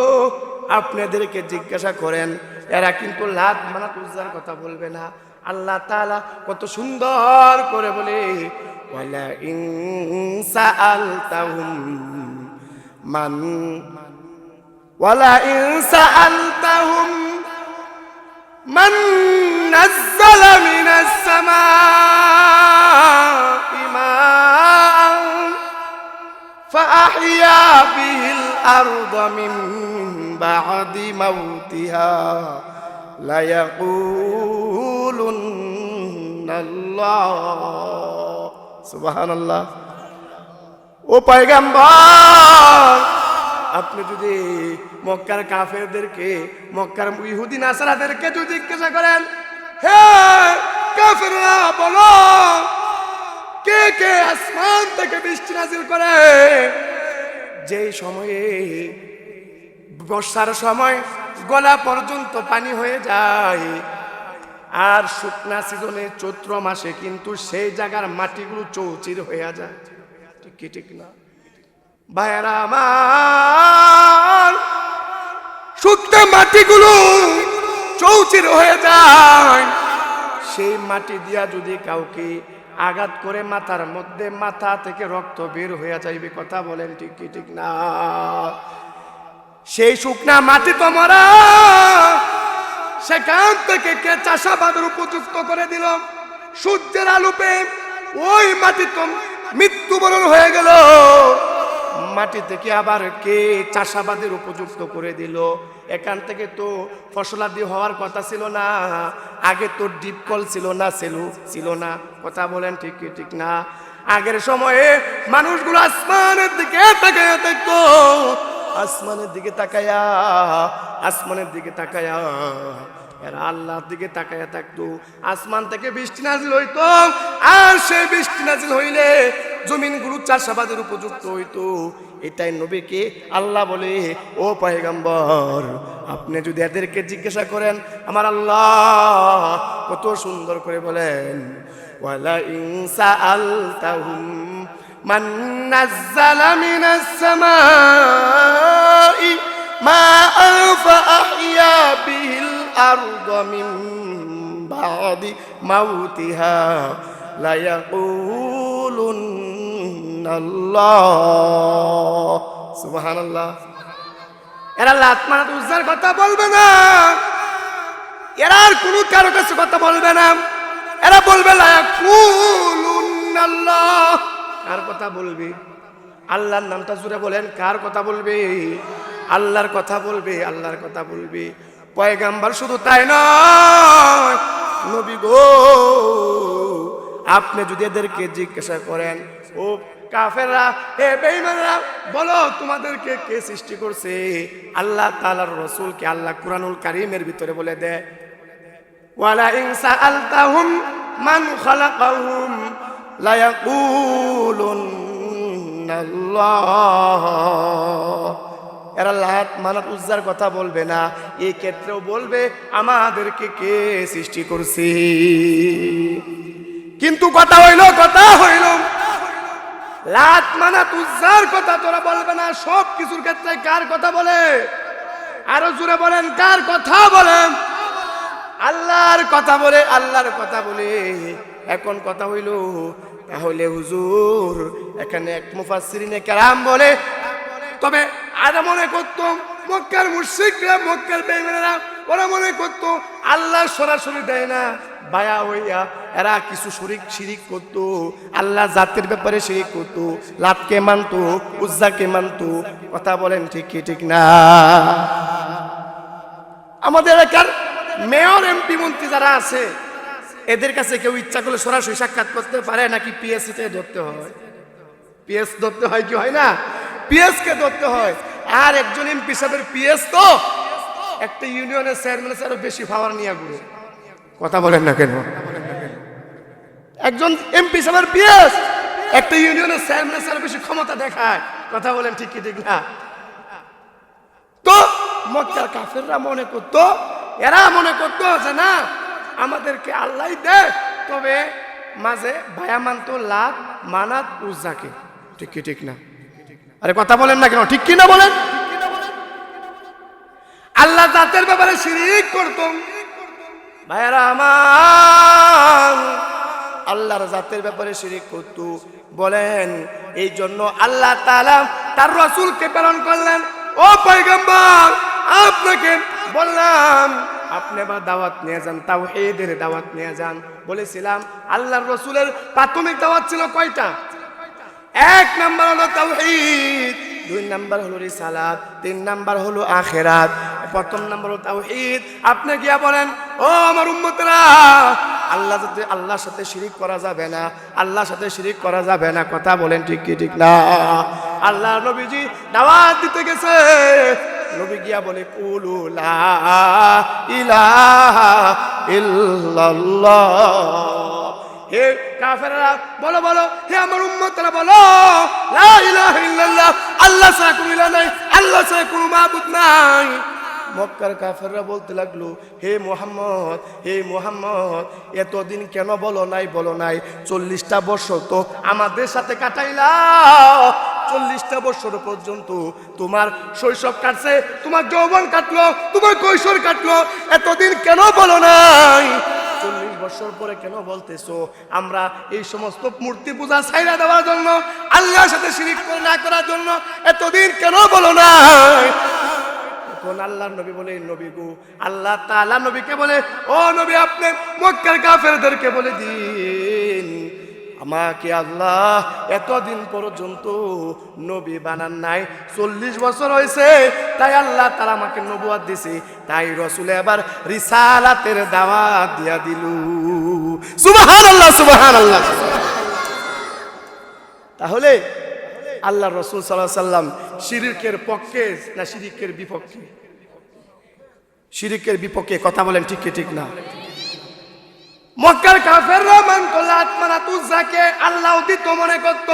আপনাদেরকে জিজ্ঞাসা করেন, এরা কিন্তু লাত মানাত উজ্জার কথা বলবে না। আল্লাহ তাআলা কত সুন্দর করে বলে ওয়ালা ইন সাআলতাহুম মান ওয়ালা ইন সাআলতাহুম মান নাযালা মিনাস সামাই মাআন ফাআহইয়া বিহিল আরদা মিন বা'দি মাউতিহা লা ইয়াকুলুন্নাল্লাহ। সুবহানাল্লাহ। ও পয়গম্বর, আপনি যদি মক্কার কাফেরদেরকে, মক্কার ইহুদি নাসারাদেরকে যদি জিজ্ঞাসা করেন, হে কাফেররা বলো, কে কে আসমান থেকে বৃষ্টি নাজিল করে, যেই সময়ে বর্ষার সময় গলা পর্যন্ত পানি হয়ে যায়, আর শুকনা সিজনে চৈত্র মাসে কিন্তু সেই জায়গার মাটিগুলো চৌচির হয়ে যায়। ঠিক কি ঠিক না ভাইরা আমার? শুকনা মাটিগুলো চৌচির হয়ে যায়, সেই মাটি দিয়া যদি কাউকে আঘাত করে মাথার মধ্যে, মাথা থেকে রক্ত বের হয়ে যাইবে। কথা বলেন ঠিক কি ঠিক না? সেই শুকনা মাটি তোমরা সেখান থেকে কে চাষাবাদের উপযুক্ত করে দিল? সূর্যের আলোতে ওই মাটি তো মৃত্যুবরণ হয়ে গেল, মাটি থেকে আবার কে চাষাবাদের উপযুক্ত করে দিল? এখান থেকে তো ফসলাদি হওয়ার কথা ছিল না, আগে তো ডিপ কল ছিল না, ছিল না। কথা বলেন ঠিক কি ঠিক না? আগের সময়ে মানুষগুলো আসমানের দিকে তাকায়া দেখতো, আসমানের দিকে তাকায়া, আসমানের দিকে তাকায়া, এরা আল্লাহর দিকে তাকায়া থাকতো। আসমান থেকে বৃষ্টি নাজিল হইতো, আর সেই বৃষ্টি নাজিল হইলে জমিনগুলো চাষাবাদের উপযুক্ত হইতো। এটাই নবীকে আল্লাহ বলে, ও পয়গম্বর, আপনি যদি এদেরকে জিজ্ঞাসা করেন, আমার আল্লাহ কত সুন্দর করে বলেন, ওয়ালা ইন সাআলতাহুম মান নাযালা মিনাস সামাই মাআন ফাআহইয়া বিহিল আরদা মিন বা'দি মাউতিহা লা ইয়াকুলুন্নাল্লাহ। সুবহানাল্লাহ। এরা লাত মানাত উজ্জার কথা বলবে না, এরা আর কোনো কারো কাছে কথা বলবে না। এরা বলবে লা ইয়াকুলুন্নাল্লাহ। কার কথা বলবে? আল্লাহর নামটা জুড়ে বলেন, কার কথা বলবে? আল্লাহর কথা বলবে, আল্লাহর কথা বলবে। পয়গম্বর শুধু তাই নয়, নবী গো, আপনি যদি এদেরকে জিজ্ঞাসা করেন, ও কাফেররা, হে বেঈমানরা, বলো তোমাদেরকে কে সৃষ্টি করছে? আল্লাহ তাআলার রাসূলকে আল্লাহ কুরআনুল কারীমের ভিতরে বলে দেয়, ওয়ালা ইন সাআলতাহুম মান খালাকাহুম লা ইয়াকুলুন্নাল্লাহ। এরা লাত মানাত উজ্জার কথা বলবে না, এই ক্ষেত্রেও বলবে আমাদেরকে কে সৃষ্টি করছে। কিন্তু কথা হইল লাত মানাত উজ্জার কথা তোরা বলবে না। সব কিছুর ক্ষেত্রে কার কথা বলে? আরো জোরে বলেন, কার কথা বলেন? আল্লাহর কথা বলে, আল্লাহর কথা বলে। এখন কথা হইল, তাহলে হুজুর এখানে এক মুফাসসিরিনে কেরাম বলে, তবে আরা মনে করতো মক্কার মুশরিকরা, মক্কার বেঈমানেরা, ওরা মনে করতো আল্লাহ সরাসরি দেয় না, বায়া হইয়া এরা কিছু শিরিক করতো, আল্লাহ জাতের ব্যাপারে শিরিক করতো, লাতকে মানতো, উজ্জাকে মানতো। কথা বলেন ঠিক কি ঠিক না? আমাদের এলাকার মেয়র এমপি মন্ত্রী যারা আছে এদের কাছে কেউ ইচ্ছা করলে সরাসরি সাক্ষাৎ করতে পারে নাকি পিএসসি তে ধরতে হয়? পিএস ধরতে হয় কি হয় না? পিএস কে ধরতে হয়। আর একজন এমপি সাহেবের পিএস তো একটা ইউনিয়নের চেয়ারম্যানের আরো বেশি পাওয়ার নিয়ে ঘুরে। কথা বলেন না কেন? একজন এমপি সাহেবের পিএস একটা ইউনিয়নের চেয়ারম্যানের আরো বেশি ক্ষমতা দেখায়। কথা বলেন ঠিক কি ঠিক না? তো মক্কার কাফেররা মনে করতো, এরা মনে করতো যে না আমাদেরকে আল্লাহ দেয়, তবে মাঝে ভায়া মানতো লাত মানাত উজ্জাকে। ঠিক কি ঠিক না? আরে কথা বলেন না কেন? ঠিক কি না বলেন? আল্লাহ জাতের ব্যাপারে শিরিক করতো। ভাইয়ারা আমার, আল্লাহর জাতের ব্যাপারে শিরিক করতো। বলেন এই জন্য আল্লাহ তাআলা তার রাসূলকে প্রেরণ করলেন। ও পয়গম্বর, আপনাকে বললাম আপনি বা দাওয়াত নিয়ে যান, তাওহীদের দাওয়াত নিয়ে যান। বলেছিলাম আল্লাহর রাসূলের প্রাথমিক দাওয়াত ছিল কয়টা? এক নাম্বার হলো তাওহীদ, দুই নাম্বার হলো রিসালাত, তিন নাম্বার হলো আখিরাত, প্রথম নাম্বার হলো তাওহীদ। আপনি গিয়া বলেন ও আমার উম্মতরা, আল্লাহর সাথে শিরিক করা যাবে না, আল্লাহর সাথে শিরিক করা যাবে না। কথা বলেন ঠিক কি ঠিক না? আল্লাহর নবীজি দাওয়াত দিতে গেছে, নবী গিয়া বলে কুলু লা ইলাহা ইল্লাল্লাহ। হে কাফেররা বলো বলো, হে আমার উম্মতরা বলো লা ইলাহা ইল্লাল্লাহ, আল্লাহ ছাড়া কোনো ইলাহ নাই, আল্লাহ ছাড়া কোনো মাবুদ নাই। মক্কার কাফেররা বলতে লাগলো হে মুহাম্মদ, হে মুহাম্মদ, এতদিন কেন বলো নাই? 40টা বছর তো আমাদের সাথে কাটাইলা, 40টা বছর পর্যন্ত তোমার শৈশব কাটছে, তোমার যৌবন কাটলো, তোমার কৈশোর কাটলো, এতদিন কেন বলো নাই? 40 বছর পরে কেন বলতেছো? আমরা এই সমস্ত মূর্তি পূজা ছাইরা দেওয়ার জন্য, আল্লাহর সাথে শিরিক না করার জন্য এতদিন কেন বলো নাই? তখন আল্লাহর নবী বলে নবী গো, আল্লাহ তাআলা নবীকে বলে ও নবী আপনি মক্কার কাফেরদেরকে বলে দিন আমাকে আল্লাহ এতদিন পর্যন্ত নবী বানান নাই, 40 বছর হয়েছে, তাই আল্লাহ তাআলা আমাকে নবুয়ত দিয়েছে, তাই রাসূল এবার রিসালাতের দাওয়াত দিয়া দিল। সুবহানাল্লাহ সুবহানাল্লাহ। তাহলে আল্লাহ রাসূল সাল্লাল্লাহু আলাইহি সাল্লাম শিরকের পক্ষে না শিরকের বিপক্ষে? শিরকের বিপক্ষে। কথা বলেন ঠিক কি ঠিক না? মক্কার কাফেররা মানতো লাত মানাত উজ্জাকে, আল্লাহ দিত মনে করত,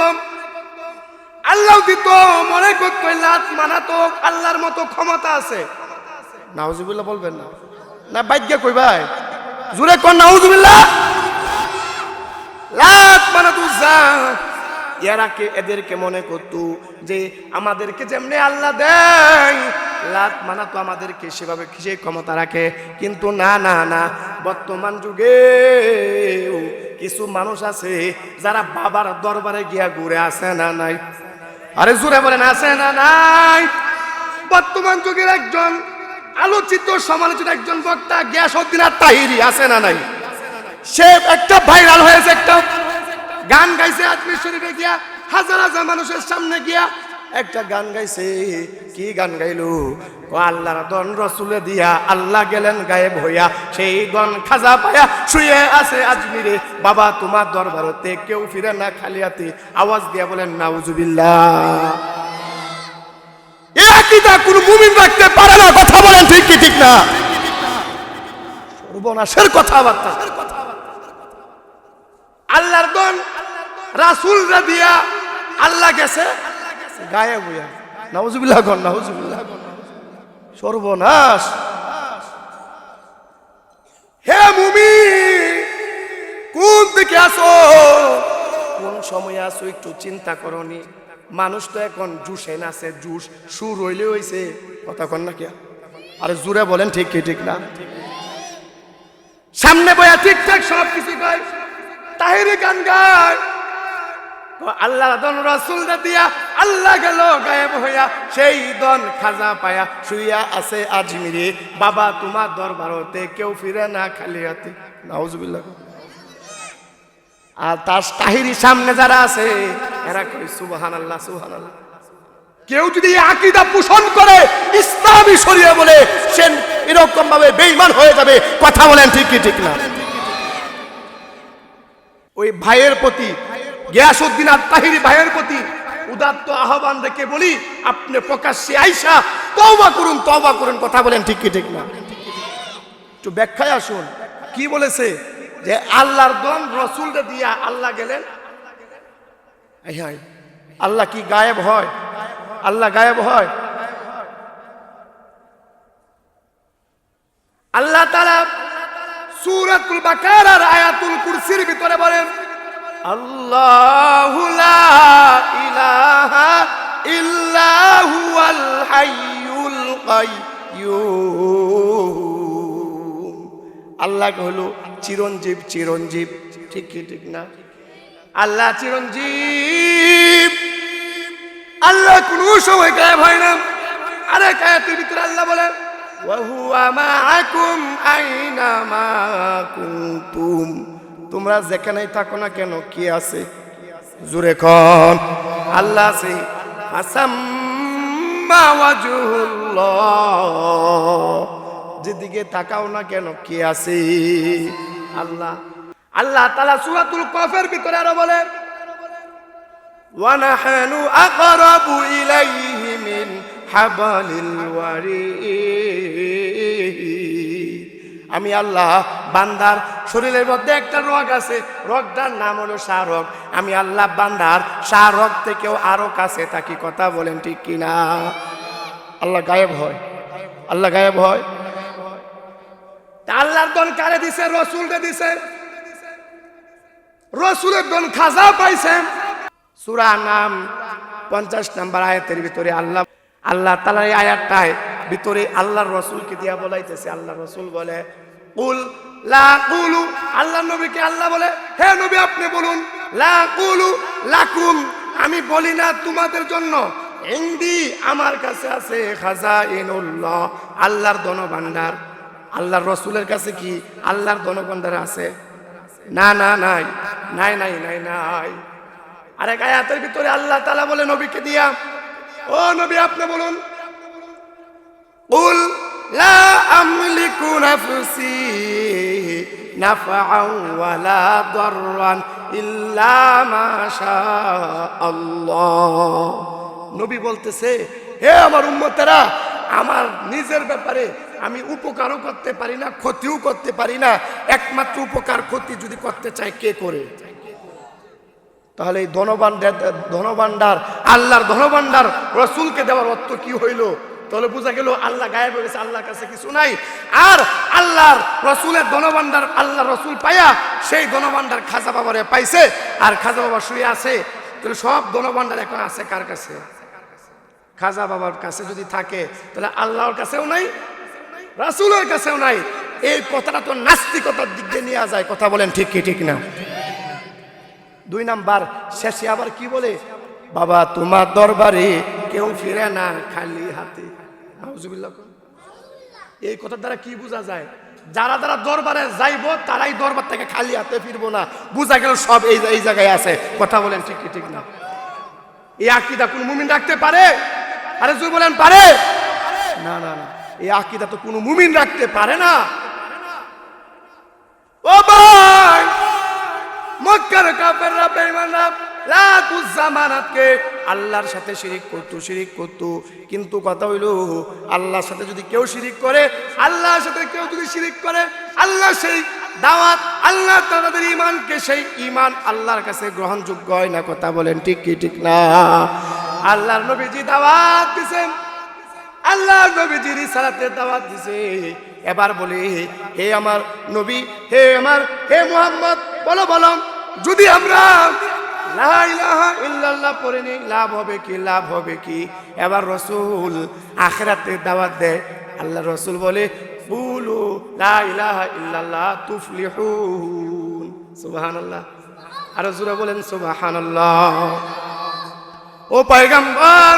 আল্লাহ দিত মনে করত, লাত মানাতো আল্লাহর মতো ক্ষমতা আছে। নাউজুবিল্লাহ বলবেন না? না বাইজ্ঞা কই ভাই জোরে কোন নাউজুবিল্লাহ। লাত মানাত উজ্জা এদেরকে মনে করতো যে আমাদেরকে যেমনি আল্লাহ দেয়, লাত মানাতো আমাদেরকে সেভাবে সেই ক্ষমতা রাখে। কিন্তু না না না, বর্তমান যুগে কিছু মানুষ আছে যারা বাবার দরবারে গিয়া ঘুরে, আছে না নাই? আরে জোরে বলেন আছে না নাই? বর্তমান যুগের একজন আলোচিত সমালোচিত একজন বক্তা গিয়াসউদ্দিন আত-তাহিরি, আছে না নাই? সে একটা ভাইরাল হয়েছে, একটা গান গাইছে আজমির শরীফে গিয়া, হাজার হাজার মানুষের সামনে গিয়া একটা গান গাইছে। কি গান গাইলো? আল্লাহর দন রসুলে দিয়া আল্লাহ গেলেন গায়েব হইয়া, সেই দন খাজা পায়া শুয়ে আছে আজমিরে, বাবা তোমার দরবারতে কেউ ফিরে না খালি হাতে। আওয়াজ দিয়া বলেন নাউজুবিল্লাহ। এই আকীদা কোন মুমিন রাখতে পারে না। কথা বলেন ঠিক কি ঠিক না? সর্বনাশের কথাবার্তা। আল্লাহর দন রাসূলরা দিয়া আল্লাহ গেছে গায়েব হইয়া। নাউজুবিল্লাহ গন, নাউজুবিল্লাহ। সর্বনাশ। হে মুমিন, কোন দিকে আছো, কোন সময় আছো একটু চিন্তা করনি? মানুষ তো এখন জুসে নাচে, জুস সুর হইলে হইছে। কথা কন না কি? আরে জুড়ে বলেন ঠিক কি ঠিক না? সামনে বয়া ঠিকঠাক সব কিছু গায়, তাহিরি গান গায়। আল্লাহ দন রাসূল দিয়া আল্লাহ গেল গায়েব হইয়া, সেই দন খাজা পায়া শুইয়া আছে আজমিরে, বাবা তোমার দরবারতে কেউ ফিরে না খালি হাতে। নাউজুবিল্লাহ। আর তার তাহিরি সামনে যারা আছে এরা কই সুবহানাল্লাহ সুবহানাল্লাহ। কেউ যদি আকীদা পোষণ করে ইসলামী শরিয়া বলে সে এরকম ভাবে বেঈমান হয়ে যাবে। কথা বলেন ঠিক কি ঠিক না? ওই ভাইয়ের প্রতি, গিয়াসউদ্দিন আল তাহিরি ভাইয়ের প্রতি উদাত্ত আহ্বান রেখে বলি, আপনি প্রকাশ্যে আইসা তওবা করুন। কথা বলেন ঠিক কি ঠিক না? একটু ব্যাখ্যায় আসুন। কি বলেছে যে আল্লাহর দন রসুলকে দিয়া আল্লাহ গেলেন। আল্লাহ কি গায়েব হয়? আল্লাহ গায়েব হয়? আল্লাহ তাআলা সূরাতুল বাকারার আয়াতুল কুরসির ভিতরে বলেন, আল্লাহু লা ইলাহা ইল্লা হুয়াল হাইয়ুল কাইয়্যুম। আল্লাহ হলো চিরঞ্জীব। ঠিক কি ঠিক না? আল্লাহ চিরঞ্জীব। আল্লাহ কোন সময় গায়েব হয় না। আরেক আয়াতের ভিতরে আল্লাহ বলেন, ওয়া হুয়া মাআকুম আইনামা কুনতুম। তোমরা যেখানেই থাকো না কেন কি আছে? জোরে কোন আল্লাহ আছে। আসাম্মা ওয়াজহুল্লাহ, যেদিকে তাকাও না কেন কি আছে? আল্লাহ। আল্লাহ তাআলা সূরাতুল কফের ভিতরে আরো বলেন, ওয়া নাহনু আকরাবু ইলাইহি মিন হাবালিল ওয়ারিদ। আমি আল্লাহ বান্দার শরীরের মধ্যে একটা রগ আছে, রগটার নাম হলো শাহরগ। আমি আল্লাহ বান্দার শাহরগ থেকেও আরো কাছে থাকি। কথা বলেন ঠিক কিনা? আল্লাহ গায়েব হয়? আল্লাহ গায়েব হয়? আল্লাহর দন কারে দিছে? রসুলকে দিছে। রসুলের দন খাজা পাইছেন। সূরা নাম 50 নম্বর আয়াতের ভিতরে আল্লাহ তাআলা এই আয়াতটায় ভিতরে আল্লাহর রসুলকে দিয়া বলাইতেছে। আল্লাহ রসুল বলে, কুল লা কুলু। আল্লাহ নবীকে আল্লাহ বলে, হে নবী আপনি বলুন, লা কুলু লাকুম, আমি বলি না তোমাদের জন্য, ইনদি আমার কাছে আছে খাজাইনুল্লাহ, আল্লাহর ধনভাণ্ডার। আল্লাহর রসুলের কাছে কি আল্লাহর ধনভাণ্ডার আছে? না না নাই নাই নাই নাই নাই। আরেক আয়াতের ভিতরে আল্লাহ তাআলা বলে নবীকে দিয়া, ও নবী আপনি বলুন, কুল লা আমলিকু নাফসি নাফআন ওয়ালা দাররান ইল্লা মা শা আল্লাহ। নবী বলতেছে, হে আমার উম্মতেরা, আমার নিজের ব্যাপারে আমি উপকারও করতে পারি না, ক্ষতিও করতে পারি না। একমাত্র উপকার ক্ষতি যদি করতে চাই কে করে? তাহলে এই ধনভাণ্ডার আল্লাহর ধনভাণ্ডার রসুলকে দেওয়ার অর্থ কি হইল? তাহলে বোঝা গেল আল্লাহ গায়েব হয়ে গেছে, আল্লাহর কাছে কিছু নাই। আর আল্লাহর রসুলের ধনভাণ্ডার আল্লাহ রসুল পাইয়া সেই ধনভাণ্ডার খাজা বাবারে পাইছে, আর খাজা বাবা শুয়ে আছে। তাহলে সব ধনভাণ্ডার এখন আছে কার কাছে? খাজা বাবার কাছে যদি থাকে তাহলে আল্লাহর কাছেও নাই, রাসূলের কাছেও নাই। এই কথাটা তো নাস্তিকতার দিক দিয়ে নিয়ে যায়। কথা বলেন ঠিক কি ঠিক না? 2 নাম্বার শেষে আবার কি বলে, বাবা তোমার দরবারে কেউ ফিরে না খালি হাতে। নাউজুবিল্লাহ। এই কথার দ্বারা কি বোঝা যায়? যারা যারা দরবারে যাইবো তারাই দরবার থেকে খালি হাতে ফিরবো না। বোঝা গেল সব এই জায়গায় আছে। কথা বলেন ঠিক কি ঠিক না? এই আকীদা কোন মুমিন রাখতে পারে? আরে জোর বলেন পারে? না না না, এই আকীদা তো কোন মুমিন রাখতে পারে না। ও ভাই, মক্কার কাফেররা বেঈমানরা লাতুজ জামানাতকে আল্লাহর সাথে শিরিক করতো। কিন্তু কথা হইল, আল্লাহর সাথে যদি কেউ শিরিক করে, আল্লাহর সাথে কেউ যদি শিরিক করে, আল্লাহ সেই দাওয়াত, আল্লাহ তাদের ঈমানকে, সেই ঈমান আল্লাহর কাছে গ্রহণযোগ্য হয় না। কথা বলেন ঠিক কি ঠিক না? আল্লাহর নবীজি দাওয়াত দিয়েছেন, আল্লাহর নবীজি রিসালাতের দাওয়াত দিয়েছে। এবার বলে, হে আমার নবী, হে মুহাম্মদ, বলো যদি আমরা লা ইলাহা ইল্লাল্লাহ পড়ে নেই লাভ হবে কি? এবার রসুল আখিরাতের দাওয়াত দেয়। আল্লাহ রসুল বলে, কুলু লা ইলাহা ইল্লাল্লাহ তুফলিহুন। সুবহানাল্লাহ। আর জোরে বলেন সুবহানাল্লাহ। ও পয়গম্বর,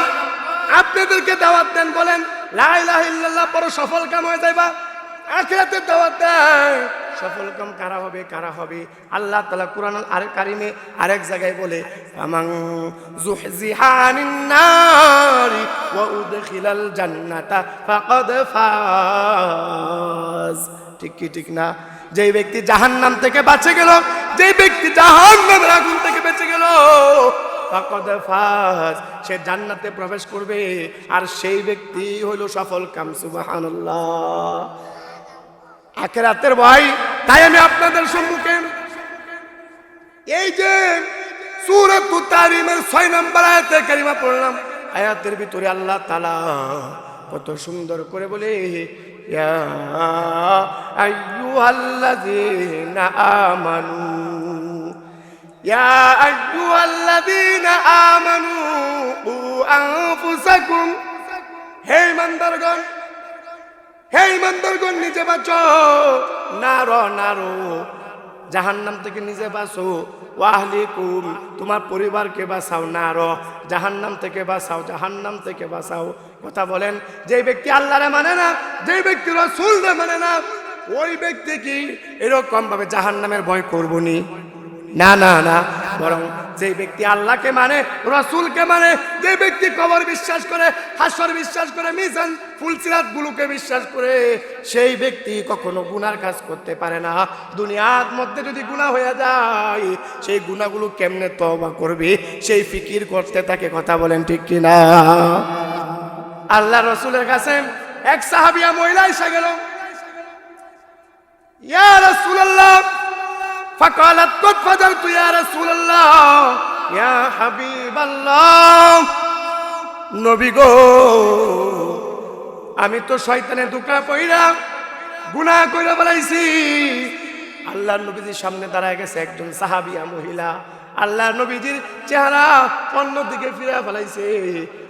আপনাদেরকে দাওয়াত দেন, বলেন লা ইলাহা ইল্লাল্লাহ পড়ো, সফল কাম হয়ে যাইবা। আখিরাতের দাওয়াত দেয়, সফল কাম কারা হবে কারা হবে? আল্লাহ তাআলা কুরআন আর কারিমে আরেক জায়গায় বলে আমান যুহজিহানিন নারি ওয়া উদখিলাল জান্নাতা ফাকাদ ফাজ। ঠিক কি ঠিক না? যেই ব্যক্তি জাহান্নাম থেকে বেঁচে গেল, যেই ব্যক্তি জাহান্নামের আগুন থেকে বেঁচে গেল, ফাকাদ ফাজ, সে জান্নাতে প্রবেশ করবে, আর সেই ব্যক্তি হইল সফল কাম। সুবহানাল্লাহ। আখিরাতের ভয়। তাই আমি আপনাদের সম্মুখে এই যে সূরাতুত তাহরিমের 6 নম্বর আয়াতে কারিমা পড়লাম, আয়াতের ভিতরে আল্লাহ তাআলা কত সুন্দর করে বলে ইয়া আইয়ুহাল্লাযীনা আমানু, ইয়া আইয়ুহাল্লাযীনা আমানু উ আনফুসাকুম, হে ইমানদারগণ, হে ইমানদারগণ নিজে বাঁচো, নারো জাহান্নাম থেকে নিজে বাঁচো, ওয়াহলিকুম তোমার পরিবারকে বাঁচাও, নারো জাহান্নাম থেকে বাঁচাও, জাহান্নাম থেকে বাঁচাও। কথা বলেন, যে ব্যক্তি আল্লাহরে মানে না, যে ব্যক্তি রাসূলরে মানে না, ওই ব্যক্তি কি এরকম ভাবে জাহান্নামের ভয় করবনি? না না না, বরং যে ব্যক্তি আল্লাহকে মানে, রাসূলকে মানে, যে ব্যক্তি কবর বিশ্বাস করে, হাসর বিশ্বাস করে, মিজান ফুলসিরাত গুলোকে বিশ্বাস করে, সেই ব্যক্তি কখনো গুনার কাজ করতে পারে না। দুনিয়ার মধ্যে যদি গুনাহ হয়ে যায়, সেই গুনাহগুলো কেমনে তওবা করবে সেই ফিকির করতে থাকে। কথা বলেন ঠিক কি না? আল্লাহ রাসূলের কাছে এক সাহাবিয়া মহিলা এসে গেল, ইয়া রাসূলুল্লাহ, فقالت قد فجرت يا رسول الله يا حبيب الله, নবী গো আমি তো শয়তানের ধোঁকা পইরা গুনাহ কইরা ফেলাইছি। আল্লাহর নবীজির সামনে দাঁড়ায় গেছে একজন সাহাবিয়া মহিলা, আল্লাহর নবীজির চেহারা অন্যদিকে ফিরে ফেলাইছে,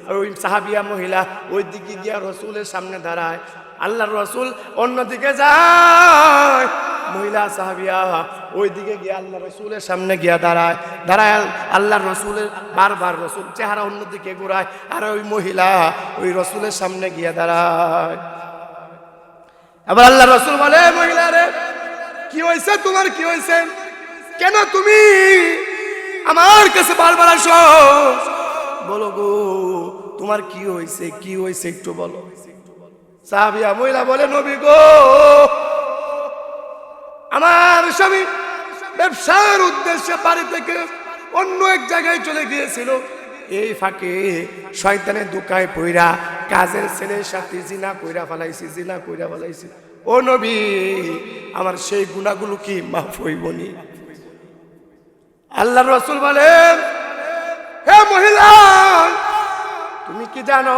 আর ওই সাহাবিয়া মহিলা ওই দিকে গিয়া রাসূলের সামনে দাঁড়ায়, আল্লাহর রাসূল অন্যদিকে যায়, মহিলা সাহাবিয়া ওই দিকে গিয়ে আল্লাহ রাসূলের সামনে গিয়া দাঁড়ায়, আল্লাহর রাসূলের বারবার রাসূল চেহারা অন্যদিকে ঘোরায়, আর ওই মহিলা ওই রাসূলের সামনে গিয়া দাঁড়ায়। আবার আল্লাহর রাসূল বলে, মহিলা রে কি হয়েছে, তোমার কি হয়েছে, কেন তুমি আমার কাছে বারবার আসো, বলো গো তোমার কি হয়েছে, কি হয়েছে একটু বলো। সাহাবিয়া মহিলা বলে, নবী গো আমার স্বামী ব্যবসার উদ্দেশ্যে বাড়ি থেকে অন্য এক জায়গায় চলে গিয়েছিল, এই ফাঁকে শয়তানের ধোঁকায় পইরা কাজের ছেলের সাথে জিনা কইরা ফেলাইছি। ও নবী আমার সেই গুনাহগুলো কি মাফ হইবনি? আল্লাহর রাসূল বলেন, হে মহিলা তুমি কি জানো,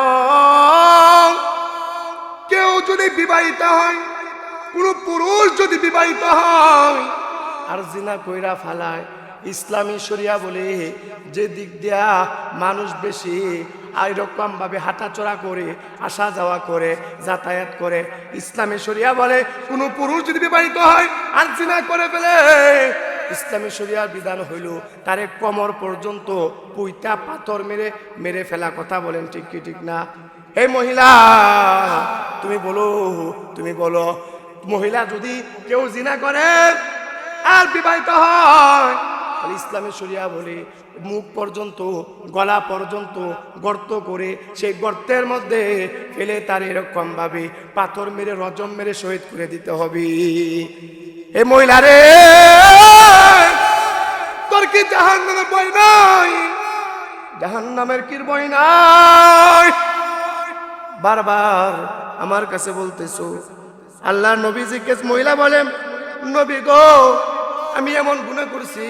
কেউ যদি বিবাহিত হয়, কোন পুরুষ যদি বিবাহিত হয় আর জিনা কইরা ফালায়, ইসলামী শরিয়া বলে যে দিক দিয়া মানুষ বেশি এরকম ভাবে হাঁটাচলা করে, আসা যাওয়া করে, যাতায়াত করে, ইসলামী শরিয়া বলে কোন পুরুষ যদি বিবাহিত হয় আর জিনা করে ফেলে, ইসলামী শরিয়ার বিধান হইল তারে কোমর পর্যন্ত পুইতা পাথর মেরে ফেলা। কথা বলেন ঠিক কি ঠিক না? এই মহিলা তুমি বলো মহিলা যদি কেউ জিনা করে আর বিবাহিত হয়, তাহলে ইসলামের শরিয়া বলে মুখ পর্যন্ত, গলা পর্যন্ত গর্ত করে সেই গর্তের মধ্যে ফেলে তার এরকম ভাবে পাথর মেরে, রজম মেরে শহীদ করে দিতে হবে। এই মহিলা রে তোর কি জাহান্নামের ভয় নাই? জাহান্নামের কি ভয় নাই? বারবার আমার কাছে বলতেছো। আল্লাহ নবীজিকে মহিলা বলেন, নবী গো আমি এমন গুনাহ করছি,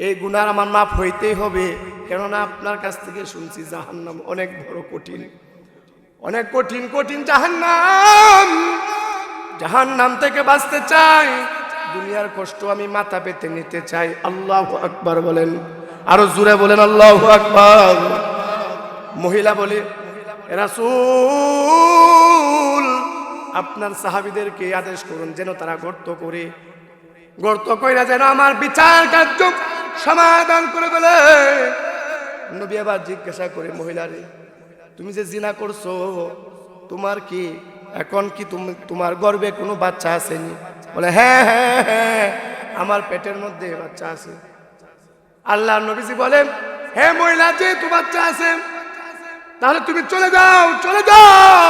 এই গুনার আমার মাফ হইতেই হবে, কেননা আপনার কাছ থেকে শুনছি জাহান্নাম অনেক বড় কঠিন, অনেক কঠিন জাহান্নাম থেকে বাঁচতে চাই, দুনিয়ার কষ্ট আমি মাথা পেতে নিতে চাই। আল্লাহু আকবার বলেন, আরো জোরে বলেন আল্লাহু আকবার। মহিলা বলে, রাসূল আপনার সাহাবীদেরকে আদেশ করুন যেন তারা গর্ত কইরা যেন আমার বিচার কার্য সমাধান করে ফেলে। নবী আবার জিজ্ঞাসা করে, মহিলারে তুমি যে জিনা করছো, তোমার কি এখন কি তোমার গর্ভে কোনো বাচ্চা আসেনি? বলে হ্যাঁ হ্যাঁ হ্যাঁ, আমার পেটের মধ্যে বাচ্চা আছে। আল্লাহ নবীজি বলেন, হে মহিলা, যেহেতু বাচ্চা আছে তাহলে তুমি চলে যাও, চলে যাও।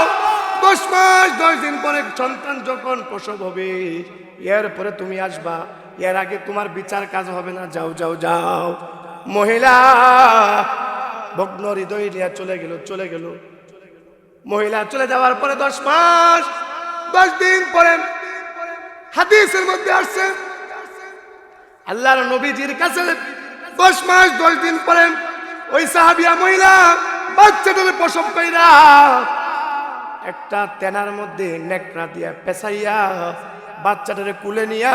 10 মাস 10 দিন পরে সন্তান যখন প্রসব হবে এরপরে তুমি আসবা, এর আগে তোমার বিচার কাজ হবে না, যাও যাও যাও। মহিলা ভগ্ন হৃদয় নিয়ে চলে গেল। মহিলা চলে যাওয়ার পরে 10 মাস 10 দিন পরে হাদিসের মধ্যে আসছে আল্লাহর নবীজির কাছে 10 মাস 10 দিন পরে ওই সাহাবিয়া মহিলা বাচ্চাটাকে প্রসব কইরা একটা তেনার মধ্যে নেকড়া দিয়া পেছাইয়া বাচ্চাটারে কুলে নিয়া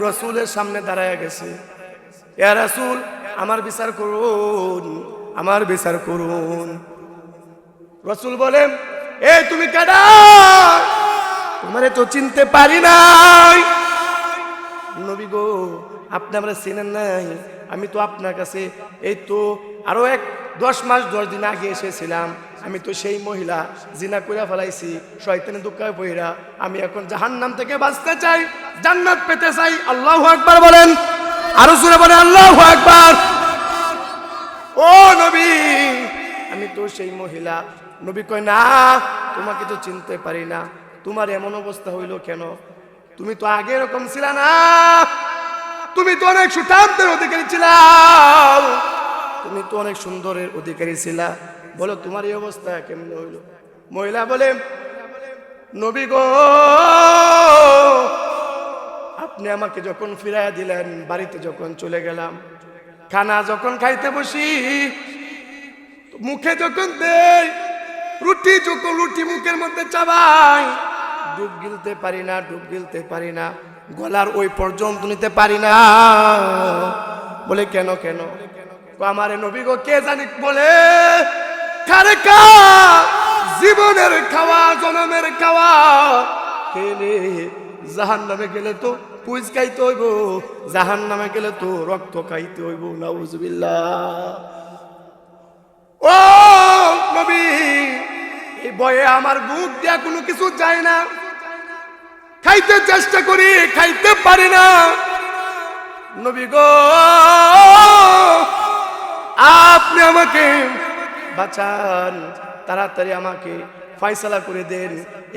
রাসূলের সামনে দাঁড়ায় গেছে। ইয়া রাসূল, আমার বিচার করুন, আমার বিচার করুন। রাসূল বলেন, এ তুমি কারা? তোমারে তো চিনতে পারি নাই। নবী গো, আপনি আমরা চিনেন নাই? আমি তো আপনার কাছে এই তো আরো 10 মাস 10 দিন আগে এসেছিলাম। আমি তো সেই মহিলা, জিনা কইরা ফেলাইছি, শয়তানের দুঃখায় পইরা। আমি এখন জাহান্নাম থেকে বাঁচতে চাই, জান্নাত পেতে চাই। আল্লাহু আকবার বলেন, আরো জোরে বলেন আল্লাহু আকবার। ও নবী, আমি তো সেই মহিলা। নবী কয়, না, তোমাকে তো চিনতে পারি না। তোমার এমন অবস্থা হইল কেন? তুমি তো আগে এরকম ছিল না। তুমি তো অনেক সুঠামদের অধিকারী ছিলা, তুমি তো অনেক সুন্দরের অধিকারী ছিলা। বলো তোমার এই অবস্থা কেমন হইল? মহিলা বলে, নবী গো, আপনি আমাকে যখন ফিরাইয়া দিলেন, বাড়িতে যখন চলে গেলাম, খানা যখন খাইতে বসি, মুখে যখন দেই, রুটি মুখের মধ্যে চাবাই, ডুব গিলতে পারি না, গলার ওই পর্যন্ত নিতে পারি না। বলে কেন? আমার নবী গো, কে জানি বলে, জীবনের খাওয়া, জনমের খাওয়া খেলে জাহান্নামে গেলে তো পুইজ খাইতে হইব, জাহান্নামে গেলে তো রক্ত খাইতে হইব। নাউজুবিল্লাহ। ও নবী, এই বয়ে আমার মুখ দিয়া কোনো কিছু যায় না, খাইতে চেষ্টা করি, খাইতে পারি না। নবী গো, আপনি আমাকে বাঁচান, তাড়াতাড়ি আমাকে ফয়সালা করে দেন।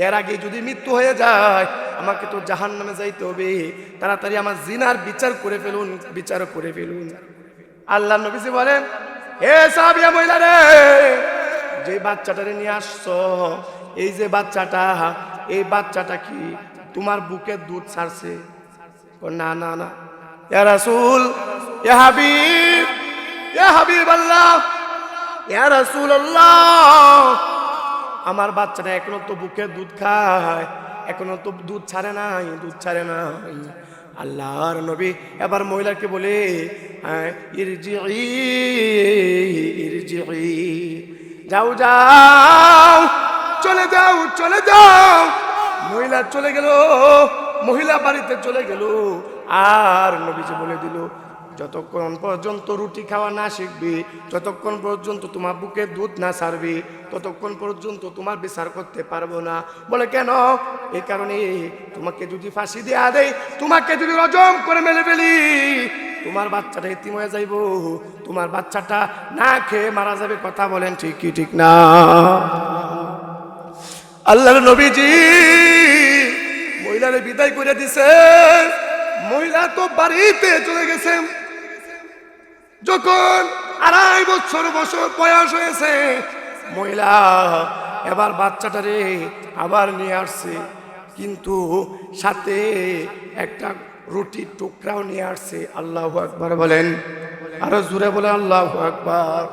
এর আগে যদি মৃত্যু হয়ে যায়, আমাকে তো জাহান্নামে যাইতে হবে। তাড়াতাড়ি আমার জিনার বিচার করে ফেলুন। আল্লাহ নবীজি বলেন, হে সাহাবিয়া মহিলা রে, যে বাচ্চাটারে নিয়ে আসছো, এই যে বাচ্চাটা, এই বাচ্চাটা কি তোমার বুকে দুধ ছাড়ছে? না না না, ইয়া রাসূল, ইয়া হাবিব আল্লাহ, ইয়া রাসূলুল্লাহ, আমার বাচ্চাটা এখনো তো বুকে দুধ খায়, এখনো তো দুধ ছাড়ে নাই। আল্লাহর নবী এবার মহিলাকে বলে, ইরজিই, যাও, চলে যাও। মহিলা চলে গেল, মহিলা বাড়িতে চলে গেল। আর নবীজি বলে দিল, যতক্ষণ পর্যন্ত রুটি খাওয়া না শিখবি, যতক্ষণ পর্যন্ত তোমার বুকে দুধ না ছাড়বি, ততক্ষণ পর্যন্ত তোমার বিচার করতে পারবো না। বলে কেন? এই কারণে, তোমাকে যদি ফাঁসি দেয়া দেয়, তোমাকে যদি রজম করে মেলে ফেলি, তোমার বাচ্চাটা এতিম হয়ে যাইব, তোমার বাচ্চাটা না খেয়ে মারা যাবে। কথা বলেন ঠিক কি ঠিক না? আল্লাহর নবীজি মহিলারে বিদায় করে দিছে। মহিলা তো বাড়িতে চলে গেছে। যখন 2.5 বছর বয়স হয়েছে, মহিলা এবার বাচ্চাটারে আবার নিয়ে আসছে, কিন্তু সাথে একটা রুটির টুকরাও নিয়ে আসছে। আল্লাহু আকবার বলেন, আরো জোরে বলে আল্লাহু আকবার।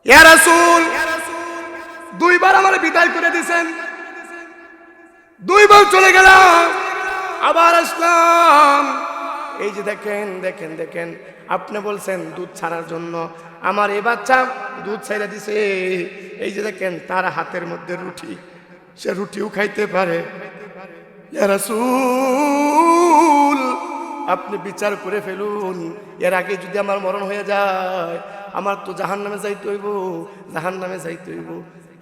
ইয়া রাসূল, 2 বার আমার বিদায় করে দিয়েছেন, 2 বার চলে গেলাম, আবার আসলাম। এই যে দেখেন, আপনি বলছেন দুধ ছাড়ার জন্য, আমার এই বাচ্চা দুধ ছাইরা দিছে। এই যে দেখেন, তার হাতের মধ্যে রুটি, সে রুটিও খাইতে পারে। ইয়া রাসূল, আপনি বিচার করে ফেলুন, এর আগে যদি আমার মরণ হয়ে যায়, আমার তো জাহান্নামে যাইতে হইব।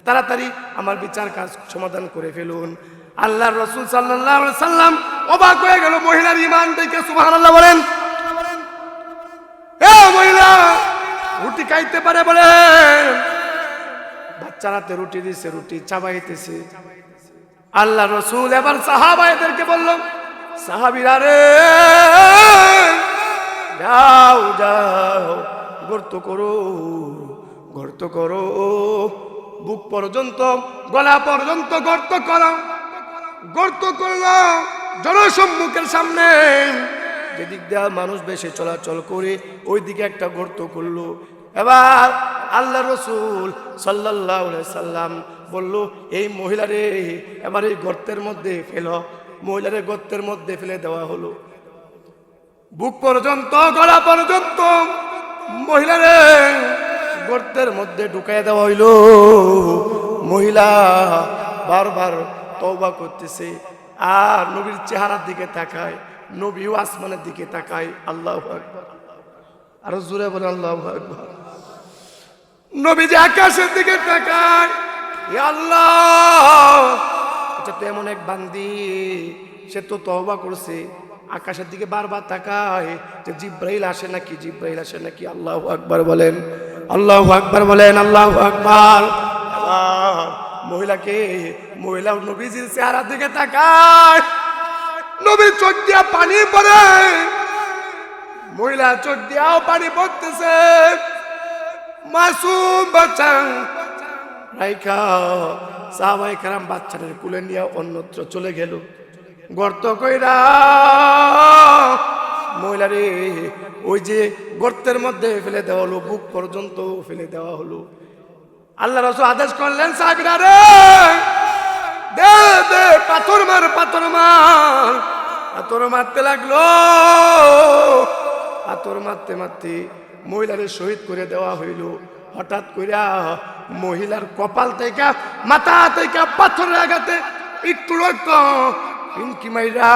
তাড়াতাড়ি আমার বিচার কাজ সমাধান করে ফেলুন। আল্লাহর রাসূল সাল্লাল্লাহু আলাইহি সাল্লাম অবাক হয়ে গেল মহিলার ঈমান দেখে। সুবহানাল্লাহ বলেন। এ মহিলা রুটি খাইতে পারে বলে বাচ্চারাতে রুটি দিছে, রুটি চাবাইতেছে। আল্লাহ রাসূল এবার সাহাবাদেরকে বলল, সাহাবীরা রে যাও যাও গর্ত করো, গর্ত করো, বুক পর্যন্ত গলা পর্যন্ত গর্ত করো। গর্ত করলো জনসম্মুখের সামনে, যেদিক দিয়ে মানুষ বেশি চলাচল করে ওই দিকে একটা গর্ত করলো। এবার আল্লাহ রাসূল সাল্লাল্লাহু আলাইহি সাল্লাম বলল, এই মহিলারে এবার এই গর্তের মধ্যে ফেলো। মহিলারে গর্তের মধ্যে ফেলে দেওয়া হলো। বুক পর্যন্ত গলা পর্যন্ত মহিলারে গর্তের মধ্যে ঢুকাই দেওয়া হইল। মহিলা বারবার তওবা করতেছে আর নবীর চেহারার দিকে তাকায়, নবীও আসমানের দিকে তাকায়। আল্লাহু আকবার, আরো জোরে বলে আল্লাহু আকবার। নবী যে আকাশের দিকে তাকায়, ইয়া আল্লাহ, এটা তো এমন এক বান্দি, সে তো তওবা করছে, আকাশের দিকে বারবার তাকায় যে জিব্রাইল আসে নাকি, জিব্রাইল আসে নাকি। আল্লাহু আকবার বলেন, আল্লাহু আকবার বলেন, আল্লাহু আকবার। মহিলাকে, মহিলা নবীজির চেহারার দিকে তাকায়, নবীর চোখ দিয়া পানি পড়ে, মহিলা চোখ দিয়াও পানি পড়তেছে। মাসুম বাচ্চা রাইখা সাহাবায়ে কেরাম বাচ্চাদের কুলে নিয়ে অন্যত্র চলে গেল। গর্ত কইরা মহিলারে ওই যে গর্তের মধ্যে ফেলে দেওয়া হলো, বুক পর্যন্ত ফেলে দেওয়া হলো। আল্লাহ রাসূল আদেশ করলেন, সাহাবীরা রে দে দে, পাথর মার, পাথর মার। পাথর মারতে লাগলো। পাথর মারতে মারতে মহিলারে শহীদ করে দেওয়া হইল। হঠাৎ কইরা মহিলার কপাল থেকে, মাথা থেকে পাথরের আঘাতে একটু রক্ত পিনকি মাইরা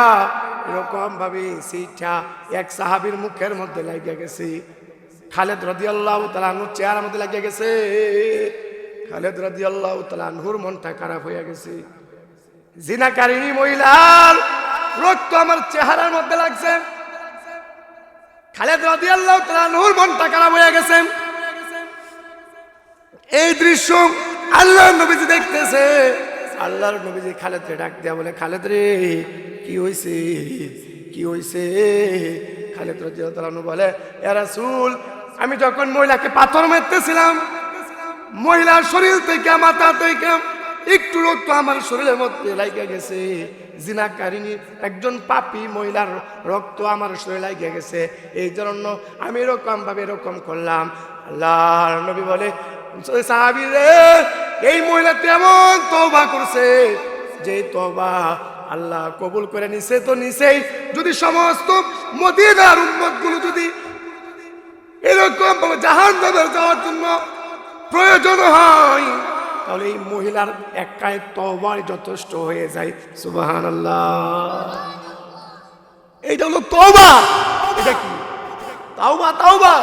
এরকম ভাবে সেইটা এক সাহাবীর মুখের মধ্যে লাগিয়া গেছে। খালেদ রাদিয়াল্লাহু তাআলা আনহুর চেহারার মধ্যে লাগিয়া গেছে। খালেদ রাদিয়াল্লাহু তাআলা আনহুর মনটা খারাপ হয়ে গেছে। জিনাকারিনী মহিলার রক্ত আমার চেহারার মধ্যে লাগছে। খালেদ রাদিয়াল্লাহু তাআলা আনহুর মনটা খারাপ হয়ে গেছে। এই দৃশ্য আল্লাহর নবীজি দেখতেছে। আল্লাহর নবীজি খালেদকে ডাক দিয়া বলে, খালেদ রে কি হইছে, কি হইছে? খালেদ রাদিয়াল্লাহু তাআলা বলে, ইয়া রাসূল, আমি যখন মহিলাকে পাথর মারতেছিলাম, মহিলার শরীর থেকে, মাথা থেকে একটু রক্ত আমার শরীরের মধ্যে লাগিয়ে গেছে। জিনাকারিনী একজন পাপী মহিলার রক্ত আমার শরীরে লাগিয়ে গেছে, এই জন্য আমি এরকম ভাবে এরকম করলাম। আল্লাহর নবী বলে, সাহাবী রে, এই মহিলা তেমন তওবা করছে যে তওবা আল্লাহ কবুল করে নিছে তো নিছেই। যদি সমস্ত মদিনার উম্মতগুলো যদি এরকম ভাবে জাহান্নামে যাওয়ার জন্য প্রয়োজন হয়, তাহলে এই মহিলার একাই তওবাই যথেষ্ট হয়ে যায়। সুবহানাল্লাহ। এইটা হলো তওবা। এটা কি? তাওবা, তাওবা।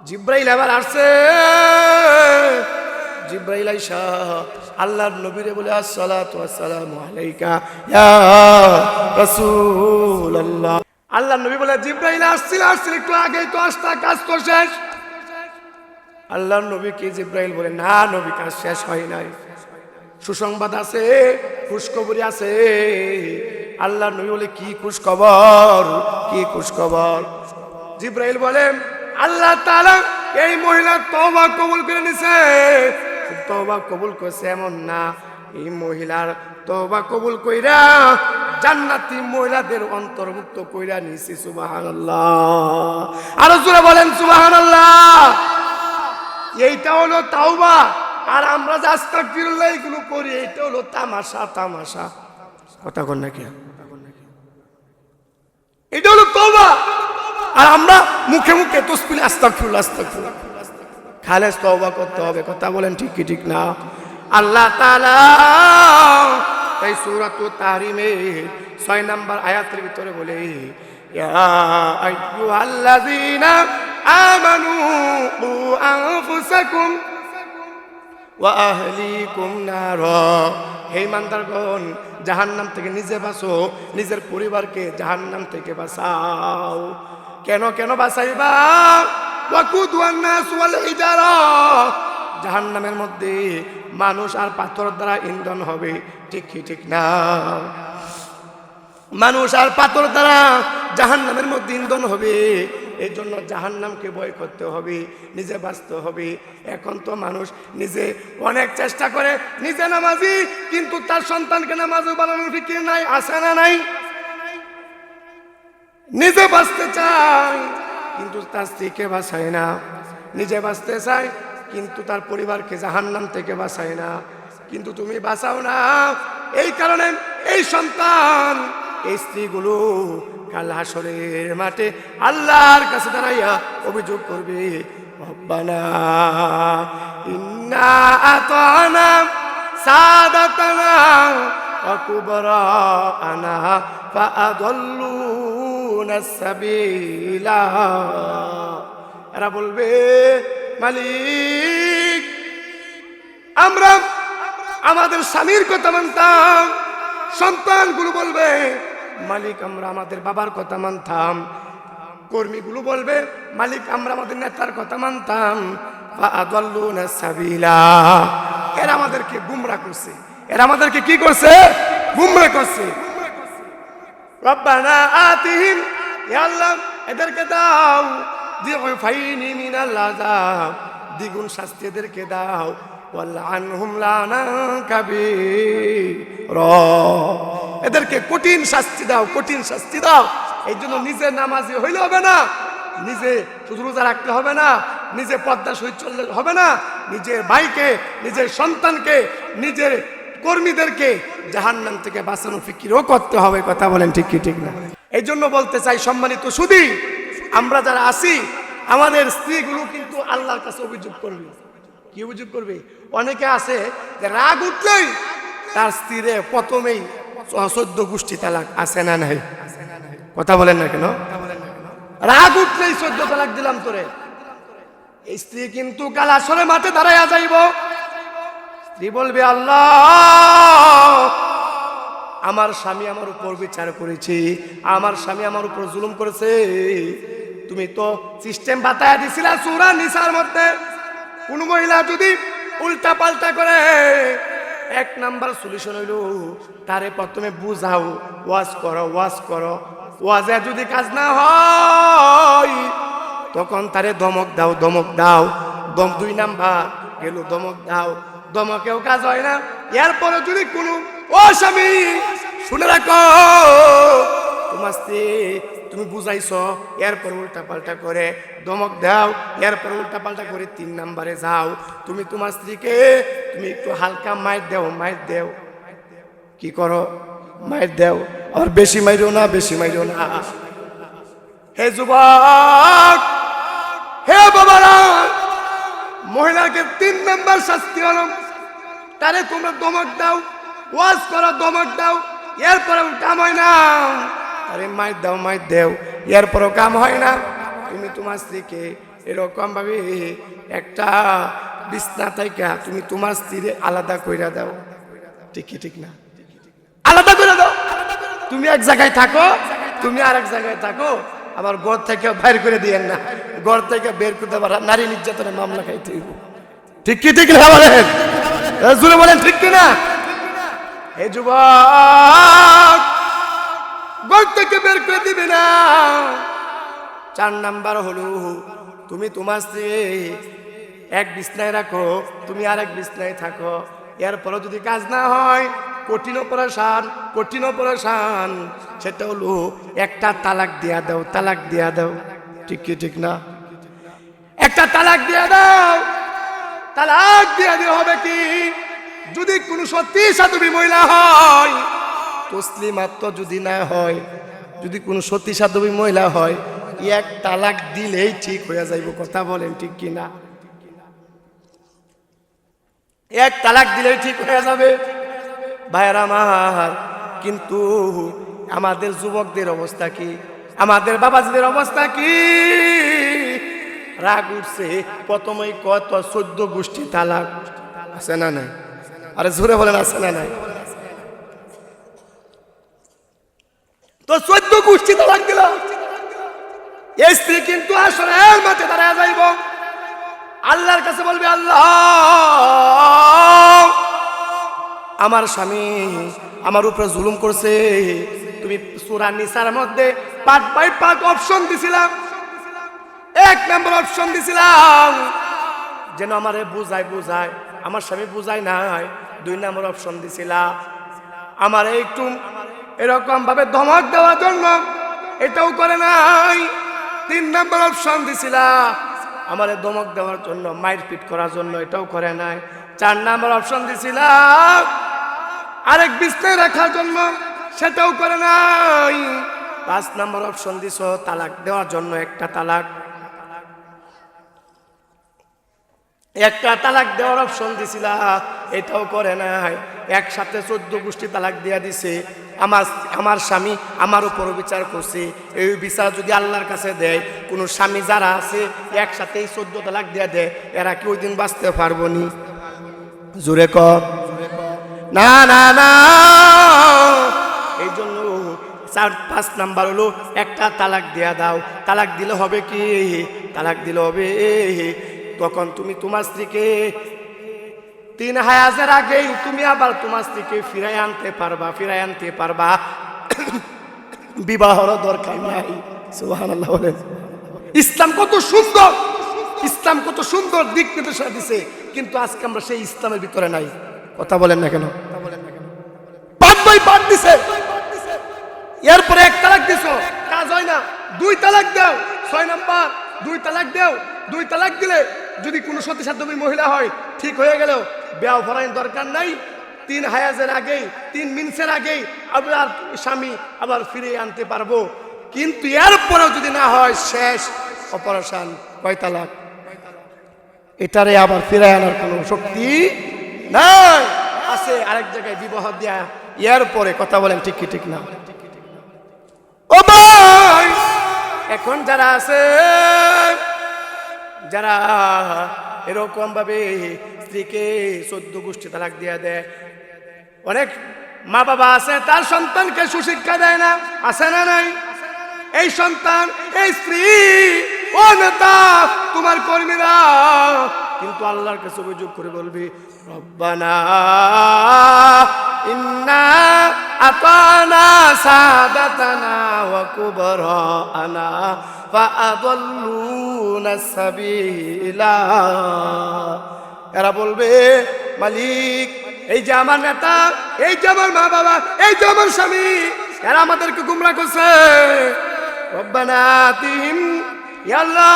জিব্রাইল এবার আসছে। জিব্রাইল আইসা আল্লাহর নবীরে বলে, আসসালাতু ওয়াসসালামু আলাইকা ইয়া রাসূলুল্লাহ। আল্লাহর নবী বলে, জিব্রাইল আসছিল, একটু আগেই তো আসতা, কাজ তো শেষ। আল্লাহর নবী কি জিব্রাইল বলে, না নবী, কাজ শেষ হয় নাই, সুসংবাদ আছে, খুশখবরি আছে। আল্লাহর নবী বলে, কি খুশখবর, কি খুশখবর? জিব্রাইল বলে, আল্লাহ তাআলা এই মহিলার তওবা কবুল করে নিছে। তওবা কবুল করছে এমন না, এই মহিলার তওবা কবুল কইরা জান্নাতি মহিলাদের অন্তর্ভুক্ত কইরা নিছে। সুবহানাল্লাহ। আর জোরে বলেন সুবহানাল্লাহ। এইটা হলো তাওবা। আর আমরা যে আস্তাগফিরুল্লাহ এগুলো করি, এটা হলো তামাশা, তামাশা। কথা কন নাকি? এটা হলো তওবা। আর আমরা মুখে মুখে তাসবিহ আস্তাগফিরুল্লাহ, আস্তাগফিরুল্লাহ। খালেস তওবা করতে হবে। কথা বলেন ঠিক কি ঠিক না? আল্লাহ তাআলা এই সূরাতুত তাহরিমের 6 নম্বর আয়াতের ভিতরে বলে, ইয়া আইয়ুহাল্লাযীনা আমানু কু আনফুসাকুম ওয়া আহলিকুম নারা। হে ইমানদারগণ, জাহান্নাম থেকে নিজে বাঁচো, নিজের পরিবারকে জাহান্নাম থেকে বাঁচাও। কেন কেন বাঁচাইবা? ওয়াকুদুন নাস ওয়াল হিজারা, জাহান্নামের মধ্যে মানুষ আর পাথর দ্বারা ইন্ধন হবে। ঠিক কি ঠিক না? মানুষ আর পাথর দ্বারা জাহান্নামের মধ্যে ইন্ধন হবে। এই জন্য জাহান্নামকে ভয় করতে হবে, নিজে বাঁচতে হবে। এখন তো মানুষ নিজে অনেক চেষ্টা করে, নিজে নামাজি, কিন্তু তার সন্তানকে নামাজি বানানোর ফিকির নাই, আসে না নাই? নিজে বাঁচতে চায় কিন্তু তার স্ত্রীকে বাঁচায় না, নিজে বাঁচতে চায় কিন্তু তার পরিবারকে জাহান্নাম থেকে বাঁচায় না। কিন্তু তুমি বাঁচাও না, এই কারণে এই সন্তান, এই স্ত্রীগুলো কাল হাসরের মাঠে আল্লাহর কাছে দাঁড়াইয়া অভিযোগ করবে, রব্বানা ইন্না আতানা সাদাতানা ওয়া কুবরানা ফাআদাল্লুনা সাবিলা। এরা বলবে, মালিক আমরা আমাদের স্বামীর কথা মানতাম। সন্তানগুলো বলবে, মালিক আমরা আমাদের বাবার কথা মানতাম। কর্মীগুলো বলবে, মালিক আমরা আমাদের নেতার কথা মানতাম। ফাআদাল্লুনা সাবিলা। এরা আমাদেরকে গুমরাহ করছে, এরা আমাদেরকে কি করছে? গুমরাহ করছে। রব্বানা আতিহিম, ইয়া আল্লাহ এদেরকে দাও দিউফাইনি মিনাল আযাব, দ্বিগুণ শাস্তি এদেরকে দাও। ওয়ালআনহুম লানান কাবীরা, এদেরকে কঠিন শাস্তি দাও, কঠিন শাস্তি দাও। এই জন্য নিজে নামাজি হইলে হবে না, নিজে শুধু রোজা রাখতে হবে না, নিজে পর্দা সহিত চললে হবে না, নিজের ভাইকে, নিজের সন্তানকে, নিজের কর্মীদেরকে জাহান্নাম থেকে বাঁচানোর ফিকিরও করতে হবে। কথা বলেন ঠিক কি ঠিক না? এই জন্য বলতে চাই, সম্মানিত সুধী, আমরা যারা আছি, আমাদের স্ত্রীগুলো কিন্তু আল্লাহর কাছে অভিযোগ করবে। কি অভিযোগ করবে? অনেকে আছে যে রাগ উঠলেই তার স্ত্রীরে প্রথমেই 14 গোষ্ঠী তালাক, আছে না নাই? কথা বলেন না কেন? রাগ উঠলেই 14 তালাক দিলাম তোরে। এই স্ত্রী কিন্তু কাল আসরে মাঠে দাঁড়াইয়া যাইব। স্ত্রী বলবে, আল্লাহ আমার স্বামী আমার উপর বিচার করেছে, আমার স্বামী আমার উপর জুলুম করেছে। তুমি তো সিস্টেম বাতায়া দিছিলা সূরা নিসার মধ্যে, কোন মহিলা যদি উল্টা পাল্টা করে, 1 নাম্বার সলিউশন হইল তারে প্রথমে বুঝাও, ওয়াজ করো, ওয়াজ করো। ওয়াজে যদি কাজ না হয় তখন তারে ধমক দাও, ধমক দাও। 2 নাম্বার গেল, ধমক দাও, ধমকেও কাজ হয় না। এরপরে যদি কোনো, ও স্বামী শুনে রাখো, তোমার স্ত্রী তুমি বুঝাইছো, এরপর উল্টা পাল্টা করে ধমক দাও, এরপর উল্টা পাল্টা করে 3 নাম্বারে যাও। তুমি তোমার স্ত্রীকে তুমি একটু হালকা মাইর দেও, মাইর দেও। কি করো? মাইর দেও। আর বেশি মাইরো না, বেশি মাইরো না। হে যুবক, হে বাবারা, মহিলাকে 3 নাম্বার শাস্তি হলো, তারে তোমরা ধমক দাও, ওয়াজ করো, ধমক দাও। এরপরেও কাম হয় না, আরে মাইর দাও, মাইর দেও। এরপরেও কাম হয় না, তুমি তোমার স্ত্রীকে এরকম ভাবে একটা বিছনা থেকে তুমি তোমার স্ত্রীরে আলাদা কইরা দাও। ঠিক কি ঠিক না? আলাদা করে দাও। তুমি এক জায়গায় থাকো, তুমি আরেক জায়গায় থাকো। আবার ঘর থেকে বাইর করে দিয়েন না, ঘর থেকে বের করতে পারা নারী নির্যাতনের মামলা খাইতে হইব। ঠিক কি ঠিক না বলেন? জুড়ে বলেন ঠিক কি না? এই যুবক, ঘর থেকে বের করে দিবে না। 4 নাম্বার হলো, তুমি তোমার স্ত্রী এক বিছনায় রাখো, তুমি আরেক বিছনায় থাকো। এরপরও যদি কাজ না হয়, কঠিন অপারেশন, কঠিন অপারেশন, সেটা হলো একটা তালাক দিয়া দাও, তালাক দিয়া দাও। ঠিক কি ঠিক না? একটা তালাক দিয়া দাও। তালাক দিয়া দিতে হবে কি? যদি কোনো সত্যি সাধবী মহিলা হয়, তসলিমাত যদি না হয়, যদি কোনো সত্যি সাধবী মহিলা হয়, 1 তালাক দিলেই ঠিক হয়ে যাইব। কথা বলেন ঠিক কি না? 1 তালাক দিলেই ঠিক হয়ে যাবে। ভাইরা আমার, কিন্তু আমাদের যুবকদের অবস্থা কি? আমাদের বাবাজিদের অবস্থা কি? রাগ উঠছে, প্রথমেই কত 14 গোষ্ঠী তালাক। আছে না নাই? আরে জোরে বলেন আছে না নাই? তো 14 গোষ্ঠী তালাক দিল। এই স্ত্রী কিন্তু আসরের মাঠে দাঁড়ায় যাইব, আল্লাহর কাছে বলবে, আল্লাহ আমার স্বামী আমার উপরে জুলুম করছে। তুমি সূরা নিসার মধ্যে পার্ট বাই পার্ট অপশন দিছিলাম। 1 নম্বর অপশন দিছিলাম যেন আমারে বুঝায়, আমার স্বামী বুঝায় নাই। 2 নম্বর অপশন দিছিলাম আমারে একটু এরকম ভাবে ধমক দেওয়ার জন্য, এটাও করে নাই। 3 নম্বর অপশন দিছিলাম আমারে ধমক দেওয়ার জন্য, মারপিট করার জন্য, এটাও করে নাই। 4 নম্বর অপশন দিছিলাম আরেক বিছনায় রাখার জন্য, সেটাও করে নাই। 5 নম্বর অপশন দিছ তালাক দেওয়ার জন্য, একটা তালাক দেওয়ার অপশন দিছিলা, এটাও করে নাই। একসাথে 14 গোষ্ঠী তালাক দিয়া দিছে। আমার স্বামী আমার উপর বিচার করছে। এই বিচার যদি আল্লাহর কাছে দেয়, কোন স্বামী যারা আছে একসাথে 14 তালাক দিয়া দেয়, এরা কি ওই দিন বাঁচতে পারবো নি? জোরে কর না না না। এই জন্য 4-5 নাম্বার হলো একটা তালাক দিয়া দাও। তালাক দিলে হবে কি? তালাক দিলে হবে তখন তুমি তোমার স্ত্রীকে 3 হায়াজের আগেই তুমি আবার তোমার স্ত্রীকে ফিরাই আনতে পারবা। বিবাহর দরকার নাই। সুবহানাল্লাহ বলেন। ইসলাম কত সুন্দর, ইসলাম কত সুন্দর দিক নির্দেশনা দিছে, কিন্তু আজকে আমরা সেই ইসলামের ভিতরে নাই। কথা বলেন না কেন? পাঁচ বাই পাঁচ দিছে, এরপরে 1 তালাক দিছো, কাজ হয় না, 2 তালাক দাও। 6 নাম্বার 2 তালাক দাও। 2 তালাক দিলে যদি কোনো সতীসাধ্যী মহিলা হয়, ঠিক হয়ে গেল, বিয়ে ভরাইন দরকার নাই। 3 হায়াজের আগেই, 3 মিনিটের আগেই আবার স্বামী আবার ফিরে আনতে পারবো। কিন্তু এরপরেও যদি না হয়, শেষ অপারেশন। কয় তালাক? এটারে আবার ফিরে আনার কোনো শক্তি নাই। আছে আরেক জায়গায় বিবাহ দেয়া, এরপরে। কথা বলেন ঠিক কি ঠিক না? ও ভাই, এখন যারা আছে, যারা এরকম ভাবে স্ত্রীকে 14 গোষ্ঠী তালাক দিয়া দেয়, অনেক মা বাবা আছে তার সন্তানকে সুশিক্ষা দেয় না, আছে না নাই? এই সন্তান, এই স্ত্রী, ও নেতা, তোমার কর্মীরা কিন্তু আল্লাহর কাছে অভিযোগ করে বলবি, রব্বানা ইন্না আতানা সাদাতানা ওয়া কুবরানা ফাআদাল্লুনা সাবিলা। এরা বলবে, মালিক, এই যে আমার নেতা, এই যে আমার মা বাবা, এই যে আমার স্বামী, এরা আমাদেরকে গুমরাহ করছে। রব্বানা আতিহিম, ইয়া আল্লাহ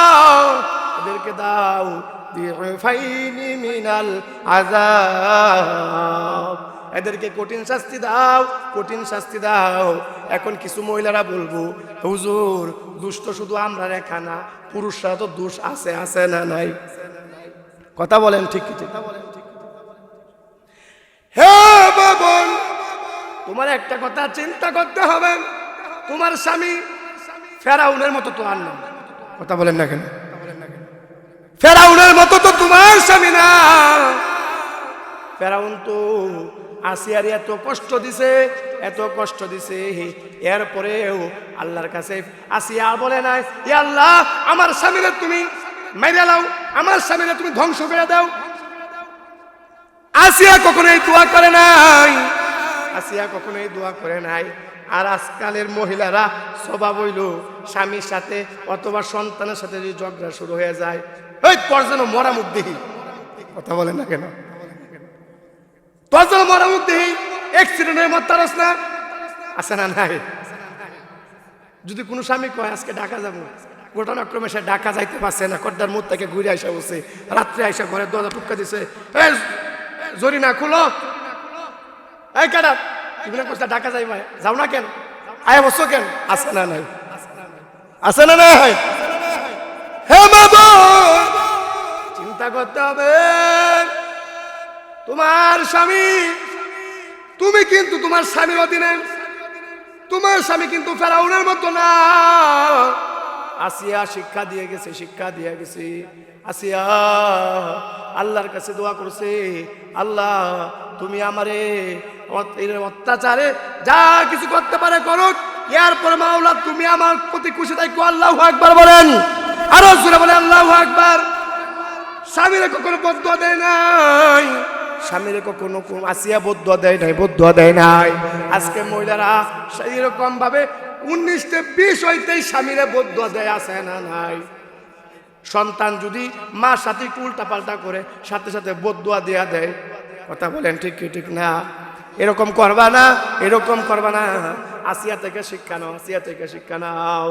এদেরকে দাও দিফাইনি মিনাল আযাব, এদেরকে কঠিন শাস্তি দাও, কঠিন শাস্তি দাও। এখন কিছু মহিলারা বলবো, হুজুর দুষ্ট শুধু আমরা রেখা না, পুরুষরা তো দোষ আছে, আছে না নাই? কথা বলেন ঠিক কি ঠিক? হে বাবন, তোমার একটা কথা চিন্তা করতে হবে, তোমার স্বামী ফেরাউনের মতো তো আর না। কথা বলেন না কেন? ফেরাউনের মতো তো তোমার স্বামী না। ফেরাউন তো আসিয়ার এত কষ্ট দিছে, এত কষ্ট দিছে, এরপরেও আল্লাহর কাছে আসিয়া বলে নাই, ইয়া আল্লাহ আমার স্বামীরে তুমি মাইরা দাও, আমার স্বামীরে তুমি ধ্বংস করে দাও। আসিয়া কখনোই দোয়া করে নাই, আসিয়া কখনোই দোয়া করে নাই। আর আজকালের মহিলারা স্বভাব হইল, স্বামীর সাথে অথবা সন্তানের সাথে যদি ঝগড়া শুরু হয়ে যায়, ওই তোর যেন মরা মুখ দেখি। কথা বলেন না কেন? তোর যেন মরা মুখ দেখি, অ্যাক্সিডেন্টের মত তারস না, আছে না নাই? যদি কোনো স্বামী কয় আজকে ঢাকা যাবো, ঘটনাক্রমে সে ঢাকা যাইতে পারছে না, কর্দার মুখ থেকে ঘুরে আসা বসে, রাত্রে আইসা ঘরে দরজা টুকা দিছে, এই জরিনা খুলো, এই কাটা, তুমি না কোথাও ঢাকা যাইবা, যাও না কেন, আয়া বসো কেন? আছে না নাই? আছে না নাই? হে বাবা, চিন্তা করতে হবে। তোমার স্বামী, তুমি কিন্তু তোমার স্বামীর অধীনে, তোমার স্বামী কিন্তু ফেরাউনের মতো না। আসিয়া শিক্ষা দিয়ে গেছে আসিয়া আল্লাহর কাছে দোয়া করছে, আল্লাহ তুমি আমারে অত্যাচারে যা কিছু করতে পারে করুক, এরপর মাওলা তুমি আমার প্রতি খুশি থাকো। আল্লাহু আকবার বলেন, আরো জোরে বলেন আল্লাহু আকবার। স্বামীরে কখনো বদদুয়া দেয় নাই, স্বামীরে কখনো আসিয়া বদদুয়া দেয় নাই। আজকে মহিলারা এরকম ভাবে 19তে 20 হইতেই স্বামীরে বদদুয়া দেয়, আছে না নাই? সন্তান যদি মার সাথে উল্টা পাল্টা করে সাথে সাথে বদদুয়া দিয়া দেয়, কথা বলেন ঠিক না? এরকম করবা না, এরকম করবা না। আসিয়া থেকে শিক্ষা নাও।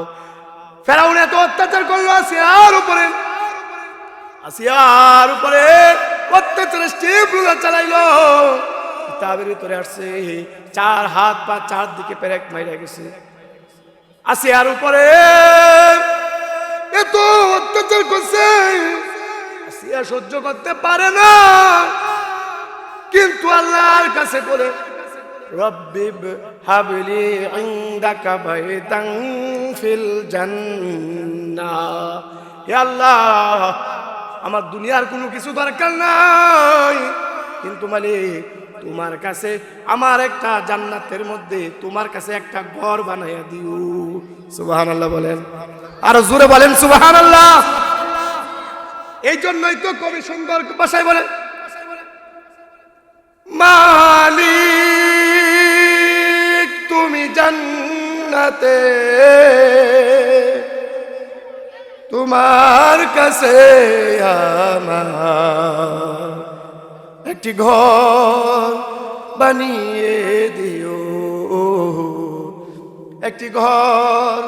ফেরাউন এত অত্যাচার করলো আসিয়ার উপরে অত্যাচারের স্টেপগুলো চালাইলো। কিতাবের ভিতরে আসছে 4 হাত পা 4 দিকে পেরেক মাইরা গেছে। আসিয়ার উপরে এত অত্যাচার করছে, আসিয়া সহ্য করতে পারে না, কিন্তু আল্লাহর কাছে বলে রব্বি হাবলি ইনদাকা বাইতান ফিল জান্নাহ, হে আল্লাহ আমার দুনিয়ার কোনো কিছু দরকার নাই, কিন্তু মালিক তোমার কাছে আমার একটা জান্নাতের মধ্যে তোমার কাছে একটা ঘর বানাইয়া দিও। সুবহানাল্লাহ বলেন, আর জোরে বলেন সুবহানাল্লাহ। এই জন্যই তো কবি সুন্দর ভাষায় বলেন, মালিক তুমি জান্নাতে তোমার কাছে আমার একটি ঘর বানিয়ে দিও, একটি ঘর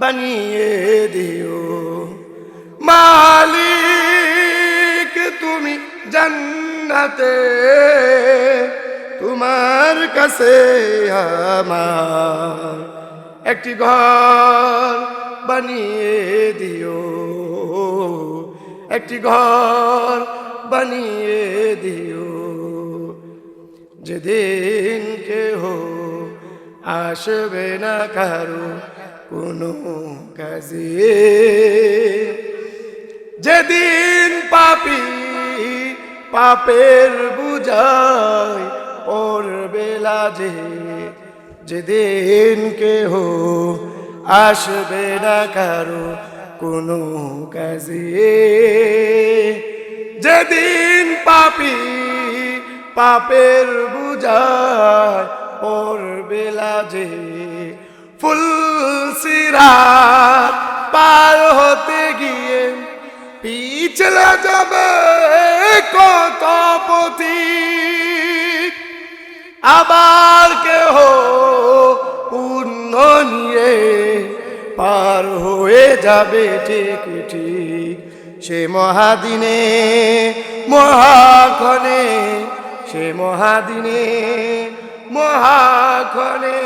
বানিয়ে দিও। মালিক তুমি জান্নাতে তোমার কাছে আমার একটি ঘর বানিয়ে দিও, একটি ঘর বানিয়ে দিও। যেদিন কেহ আসবে না কারো কোনো কাজে, যেদিন পাপী পাপের বুঝায় পড়বে লাজে, যেদিন কেহ আসবে না কারো কোনো কাজে, যেদিন পাপী পাপের বুঝায় পড়বে লাজে, ফুলসিরাত পার হতে গিয়ে পিছলে যাবে কত পথিক, আবার কেহ পুণ্য নিয়ে পার হয়ে যাবে ঠিক ঠিক। সে মহাদিনে মহাক্ষণে, সে মহাদিনে মহাক্ষণে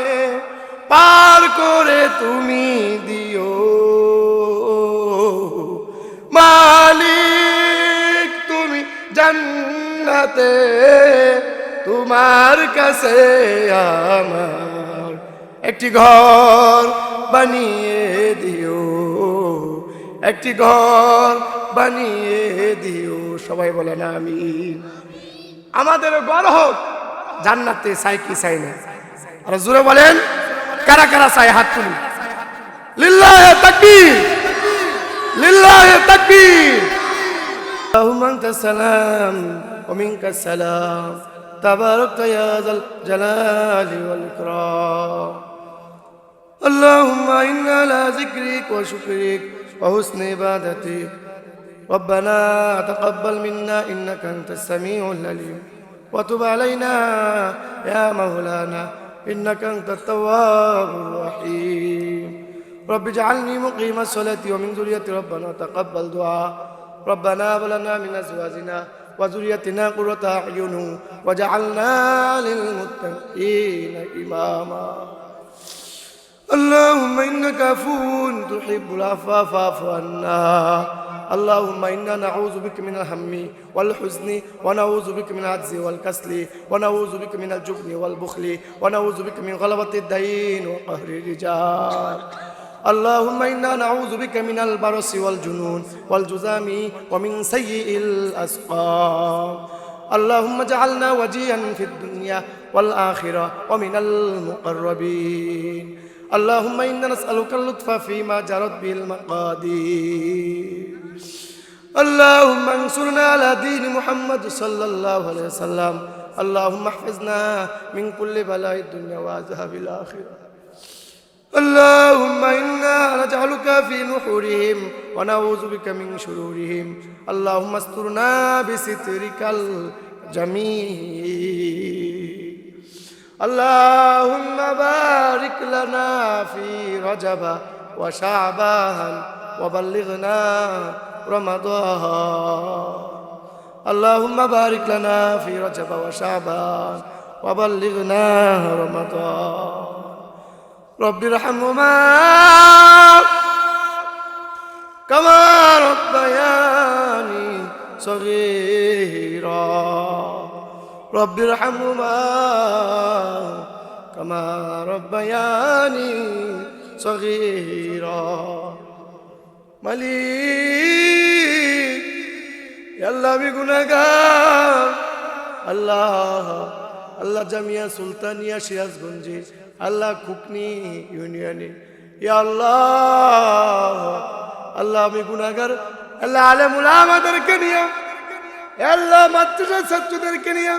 পার করে তুমি দিও। মালিক তুমি জান্নাতে তোমার কাছে আমার একটি ঘর বানিয়ে দিও, একটি ঘর বানিয়ে দিও। সবাই বলেন আমিন। আমাদের ঘর হোক জান্নাতে, চাই কি চাই না? আর জোরে বলেন কারা কারা চাই? হাত তুলি। লিল্লাহে তাকবীর, লিল্লাহে তাকবীর। আল্লাহুম্মা আনতাস সালাম ওয়া মিনকাস সালাম, তাবারাকতা ইয়া যাল জালালি ওয়াল ইকরাম। আল্লাহুম্মা ইন্না আলা যিকরিক ওয়া শুকরিক ওয়া হুসনি ইবাদাতিক। ربنا تقبل منا إنك أنت السميع العليم وتب علينا يا مولانا إنك أنت التواب الرحيم. رب اجعلني مقيم الصلاة ومن ذريتي ربنا تقبل دعاء. ربنا هب لنا من أزواجنا وذريتنا قرة أعين واجعلنا للمتقين إماما. اللهم إنك عفو تحب العفو فاعف عنا. اللهم إنا نعوذ بك من الهم والحزن ونعوذ بك من العجز والكسل ونعوذ بك من الجبن والبخل ونعوذ بك من غلبة الدين وقهر الرجال. اللهم إنا نعوذ بك من البرص والجنون والجذام ومن سيء الأسقام اللهم اجعلنا وجيها في الدنيا والآخرة ومن المقربين اللهم إنا نسألك اللطف فيما جرت به المقادير اللهم انصرنا على دين محمد صلى الله عليه وسلم اللهم احفظنا من كل بلاء الدنيا وعذاب الآخرة اللهم إنا نجعلك في نحورهم ونعوذ بك من شرورهم اللهم استرنا بسترك الجميل اللهم بارك لنا في رجب وشعبان وبلغنا رمضان اللهم بارك لنا في رجب وشعبان وبلغنا رمضان رب ارحمهما كما ربياني صغيرا رب ارحمهما كما ربياني صغيرا মালিক আল্লাহ আমি গুনাহগার আল্লাহ আল্লাহ জামিয়া সুলতানিয়া সিরাজগঞ্জে আল্লাহ কুকনি ইউনিয়নে ইয়া আল্লাহ আল্লাহ আমি গুনাহগার আল্লাহ আলেম উলামাদেরকে নিয়ে আল্লাহ মাদ্রাসা ছাত্রদেরকে নিয়ে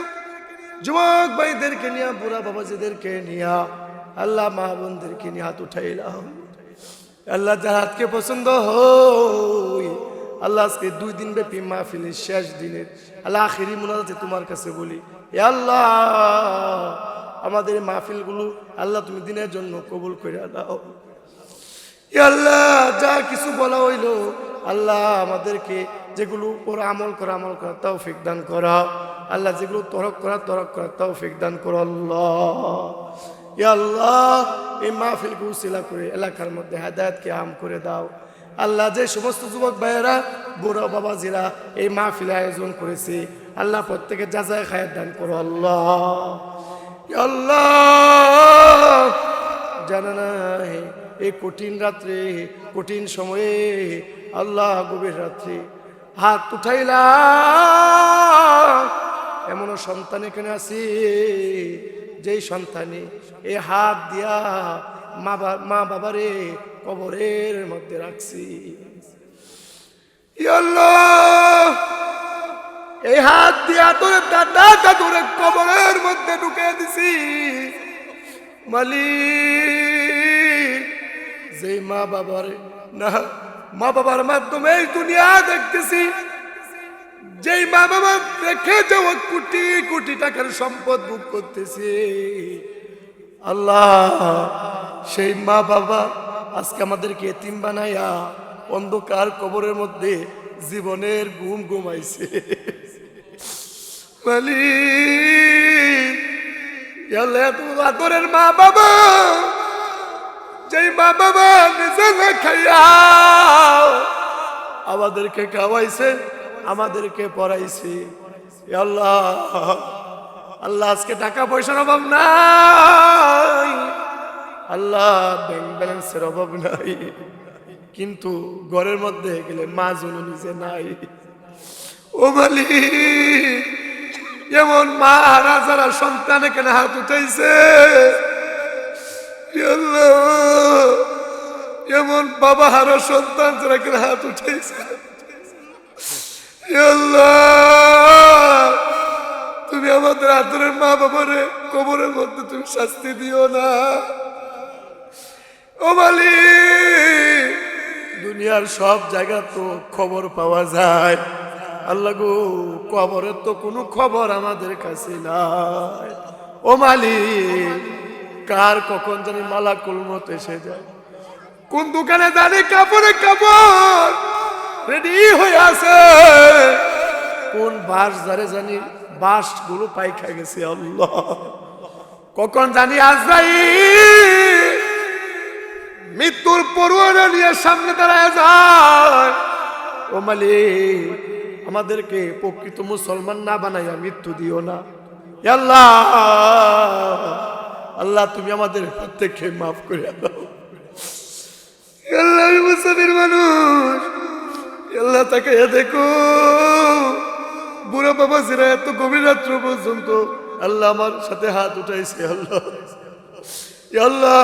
যুবক ভাইদেরকে নিয়ে বুড়া বাবাজিদেরকে নিয়ে আল্লাহ মা বোনদেরকে নিয়ে হাত উঠাইলাম আল্লাহ যার হাতকে পছন্দ হই আল্লাহ আজকে 2 দিন ব্যাপী মাহফিলের শেষ দিনের আল্লাহ আখিরি মুনাজাতে তোমার কাছে বলি হে আল্লাহ আমাদের মাহফিলগুলো আল্লাহ তুমি দিনের জন্য কবুল করে দাও হে আল্লাহ যা কিছু বলা হইলো আল্লাহ আমাদেরকে যেগুলো ওর আমল করা তৌফিক দান করা আল্লাহ যেগুলো তরক করা তৌফিক দান করো আল্লাহ ইয়া আল্লাহ এই মাহফিলকে উসিলা করে এলাকার মধ্যে হেদায়েতকে আম করে দাও আল্লাহ যে সমস্ত যুবক ভাইয়েরা বুড়া বাবাজিরা এই মাহফিলে আয়োজন করেছে আল্লাহ প্রত্যেকের জাযায়ে খায়ের দান করো আল্লাহ ইয়া আল্লাহ জানা নাই এই কঠিন রাত্রে কঠিন সময়ে আল্লাহ গভীর রাত্রে হাত উঠাইলাম এমন সন্তান এখানে আছে যেই সন্তানে এই হাত দিয়া মা বাবারে কবরের মধ্যে রাখছি ইয়া আল্লাহ এই হাত দিয়া তোর দাদা দাদুরে কবরের মধ্যে ঢুকে দিছি মালিক যেই মা বাবার মাধ্যমে এই দুনিয়া দেখতেছি যেই মা বাবা রেখে যাওয়া কোটি কোটি টাকার সম্পদ ভোগ করতেছে আল্লাহ সেই মা বাবা আজকে আমাদেরকে এতিম বানাইয়া অন্ধকার কবরের মধ্যে জীবনের ঘুম ঘুমাইছে মালিক আল্লাহ তুমি আদরের মা বাবা যেই মা বাবা নিজে না খাইয়া আমাদেরকে খাওয়াইছে আমাদেরকে পড়াইছে আল্লাহ আল্লাহ আজকে টাকা পয়সার অভাব নাই আল্লাহ ব্যাংক ব্যালেন্সের অভাব নাই কিন্তু ঘরের মধ্যে গেলে মা জননী যে নাই ও মালিক এমন মা হারা সন্তান এখানে হাত উঠাইছে আল্লাহ এমন বাবা হারা সন্তান যারা এখানে হাত উঠাইছে আল্লাহ তুমি আমাদের আদরের মা বাবারে কবরের মধ্যে তুমি শাস্তি দিও না ও মালিক দুনিয়ার সব জায়গা তো খবর পাওয়া যায় আল্লাহ গো কবরের তো কোনো খবর আমাদের কাছে নাই ও মালিক কার কখন জানি মালাকুল মউত এসে যায় কোন দোকানে জানি কাপড়ে কাপড় রেডি হয়ে আছে কোন বাস যারে জানি বাস গুলো পাইখা গেছে আল্লাহ কখন জানি আজরাইল মৃত্যুর পরোয়ানা নিয়ে সামনে দাঁড়ায় যায় ও মালিক আমাদেরকে প্রকৃত মুসলমান না বানাইয়া মৃত্যু দিও না আল্লাহ আল্লাহ তুমি আমাদের প্রত্যেককে মাফ করে দাও আল্লাহ আমি মুসাফির মানুষ, আল্লাহ তাকে দেখো, বুড়া বাবা ছেড়ে এত গভীর রাত্র পর্যন্ত আল্লাহ আমার সাথে হাত উঠাইছে। আল্লাহ আল্লাহ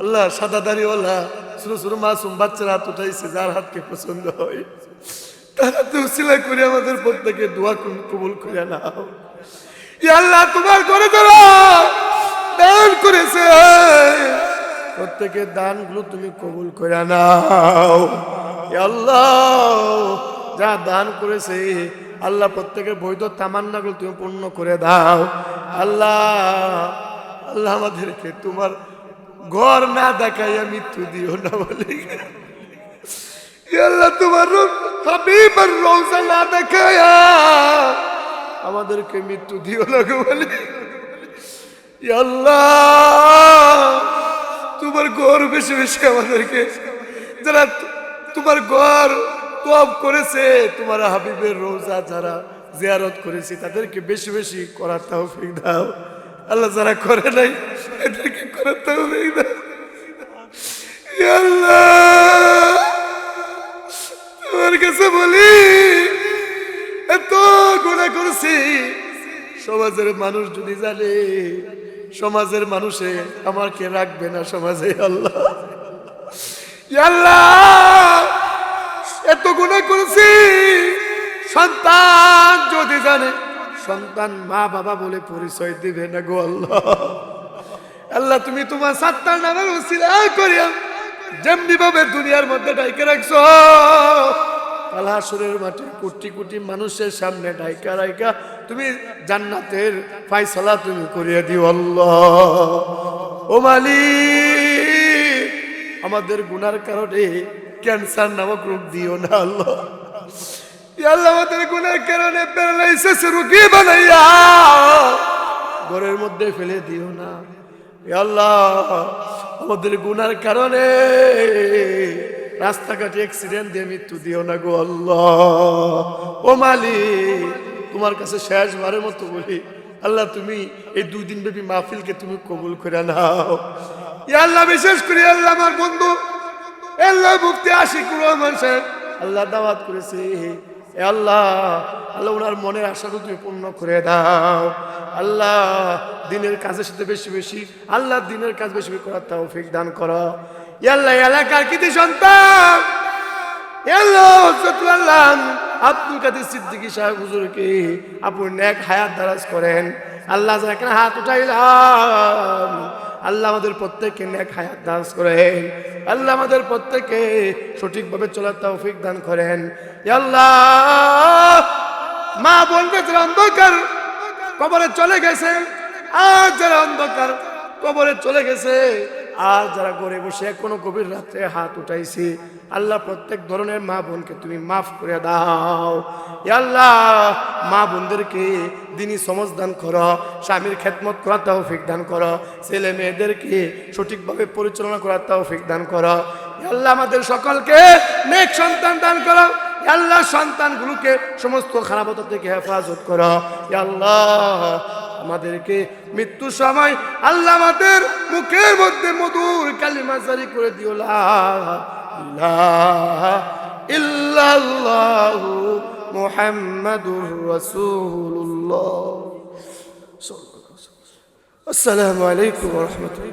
আল্লাহ সাদা দাড়িওয়ালা ছোট ছোট মাসুম বাচ্চারা হাত উঠাইছে, যার হাতকে পছন্দ হয় তারা তো উসিলা করে আমাদের প্রত্যেকে দোয়া কবুল করে নাও। আল্লাহ তোমার করে যারা দান করেছে প্রত্যেকের দানগুলো তুমি কবুল করে নাও। আল্লাহ যা দান করেছে আল্লাহ প্রত্যেকের বৈধ তামান্নাগুলো তুমি পূর্ণ করে দাও। আল্লাহ আল্লাহ আমাদেরকে তোমার ঘর না দেখাইয়া মৃত্যু দিও না বলে, আল্লাহ তোমার হাবিবের রওজা না দেখাইয়া আমাদেরকে মৃত্যু দিও না বলে। আল্লাহ তোমার ঘর বেশি বেশি আমাদেরকে, যারা তোমার ঘর তওয়াব করেছে, তোমার হাবিবের রওজা যারা জিয়ারত করেছে তাদেরকে বেশি বেশি করার তৌফিক দাও। আল্লাহ যারা করে নাই এদেরকে করার তৌফিক দাও। আল্লাহ তোমার কাছে বলি এত গুনাহ করছি, সমাজের মানুষ যদি জানে সমাজের মানুষে আমাকে রাখবে না সমাজে। আল্লাহ আল্লাহ এত গুনাহ করেছি, সন্তান যদি জানে সন্তান মা বাবা বলে পরিচয় দিবে না গো। আল্লাহ আল্লাহ তুমি তোমার সাত্তার নামের উসিলা করিয়া যেমনি ভাবে দুনিয়ার মধ্যে ডাইকে রাখছো, হাসরের মাঠে কোটি কোটি মানুষের সামনে ডাইকা রাইকা তুমি জান্নাতের ফয়সালা তুমি করিয়া দিও। আল্লাহ ও মালিক আমাদের গুনার কারণে ক্যান্সার নামক রোগ দিও না। আল্লাহ আল্লাহ আমাদের গুনার কারণে প্যারালাইসিস রোগী বানাইয়া ঘরের মধ্যে ফেলে দিও না। আল্লাহ আমাদের গুনার কারণে রাস্তাঘাটে অ্যাক্সিডেন্ট দিয়ে মৃত্যু দিও না গো। আল্লাহ ও মালিক তোমার কাছে শেষবারের মতো বলি, আল্লাহ তুমি এই 2 দিন ব্যাপী মাহফিলকে তুমি কবুল করে নাও। ইয়া আল্লাহ বিশেষ করে আল্লাহ আমার বন্ধু আল্লাহ মুফতি আশিকুর রহমান সাহেব আল্লাহ দাওয়াত করেছে, আল্লাহ আল্লাহ ওনার মনের আশাগুলো তুমি পূর্ণ করে দাও। আল্লাহ দিনের কাজের সাথে বেশি বেশি আল্লাহ দিনের কাজ বেশি বেশি করার তৌফিক দান করো। আল্লাহ এলাকার কৃতি সন্তান আল্লাহ আব্দুল কাদের সিদ্দিকী সাহেব হুজুরকে আপনি নেক হায়াত দারাজ করেন। আল্লাহ যারা এখানে হাত উঠাইলাম আল্লাহ আমাদের প্রত্যেককে নেক হায়াত দারাজ করেন। আল্লাহ আমাদের প্রত্যেককে সঠিকভাবে চলার তৌফিক দান করেন। আল্লাহ মা বলবে যারা অন্ধকার কবরে চলে গেছে, আর যারা অন্ধকার কবরে চলে গেছে, আর যারা ঘরে বসে এখনো গভীর রাত্রে হাত উঠাইছি, আল্লাহ প্রত্যেক ধরনের মা বোনকে তুমি মাফ করে দাও। আল্লাহ মা বোনদেরকে দিনই সমাজ দান করো, স্বামীর খেদমত করার তৌফিক দান করো, ছেলে মেয়েদেরকে সঠিকভাবে পরিচালনা করার তৌফিক দান করো। আল্লাহ আমাদের সকলকে নেক সন্তান দান করো। আল্লাহ সন্তানগুলোকে সমস্ত খারাপতা থেকে হেফাজত করো। আল্লাহ আমাদেরকে মৃত্যুর সময় আল্লাহ আমাদের মুখের মধ্যে মধুর কালিমা জারি করে দিও, লা ইলাহা ইল্লাল্লাহু মুহাম্মাদুর রাসূলুল্লাহ। আসসালামু আলাইকুম ওয়া রাহমাতুল্লাহ।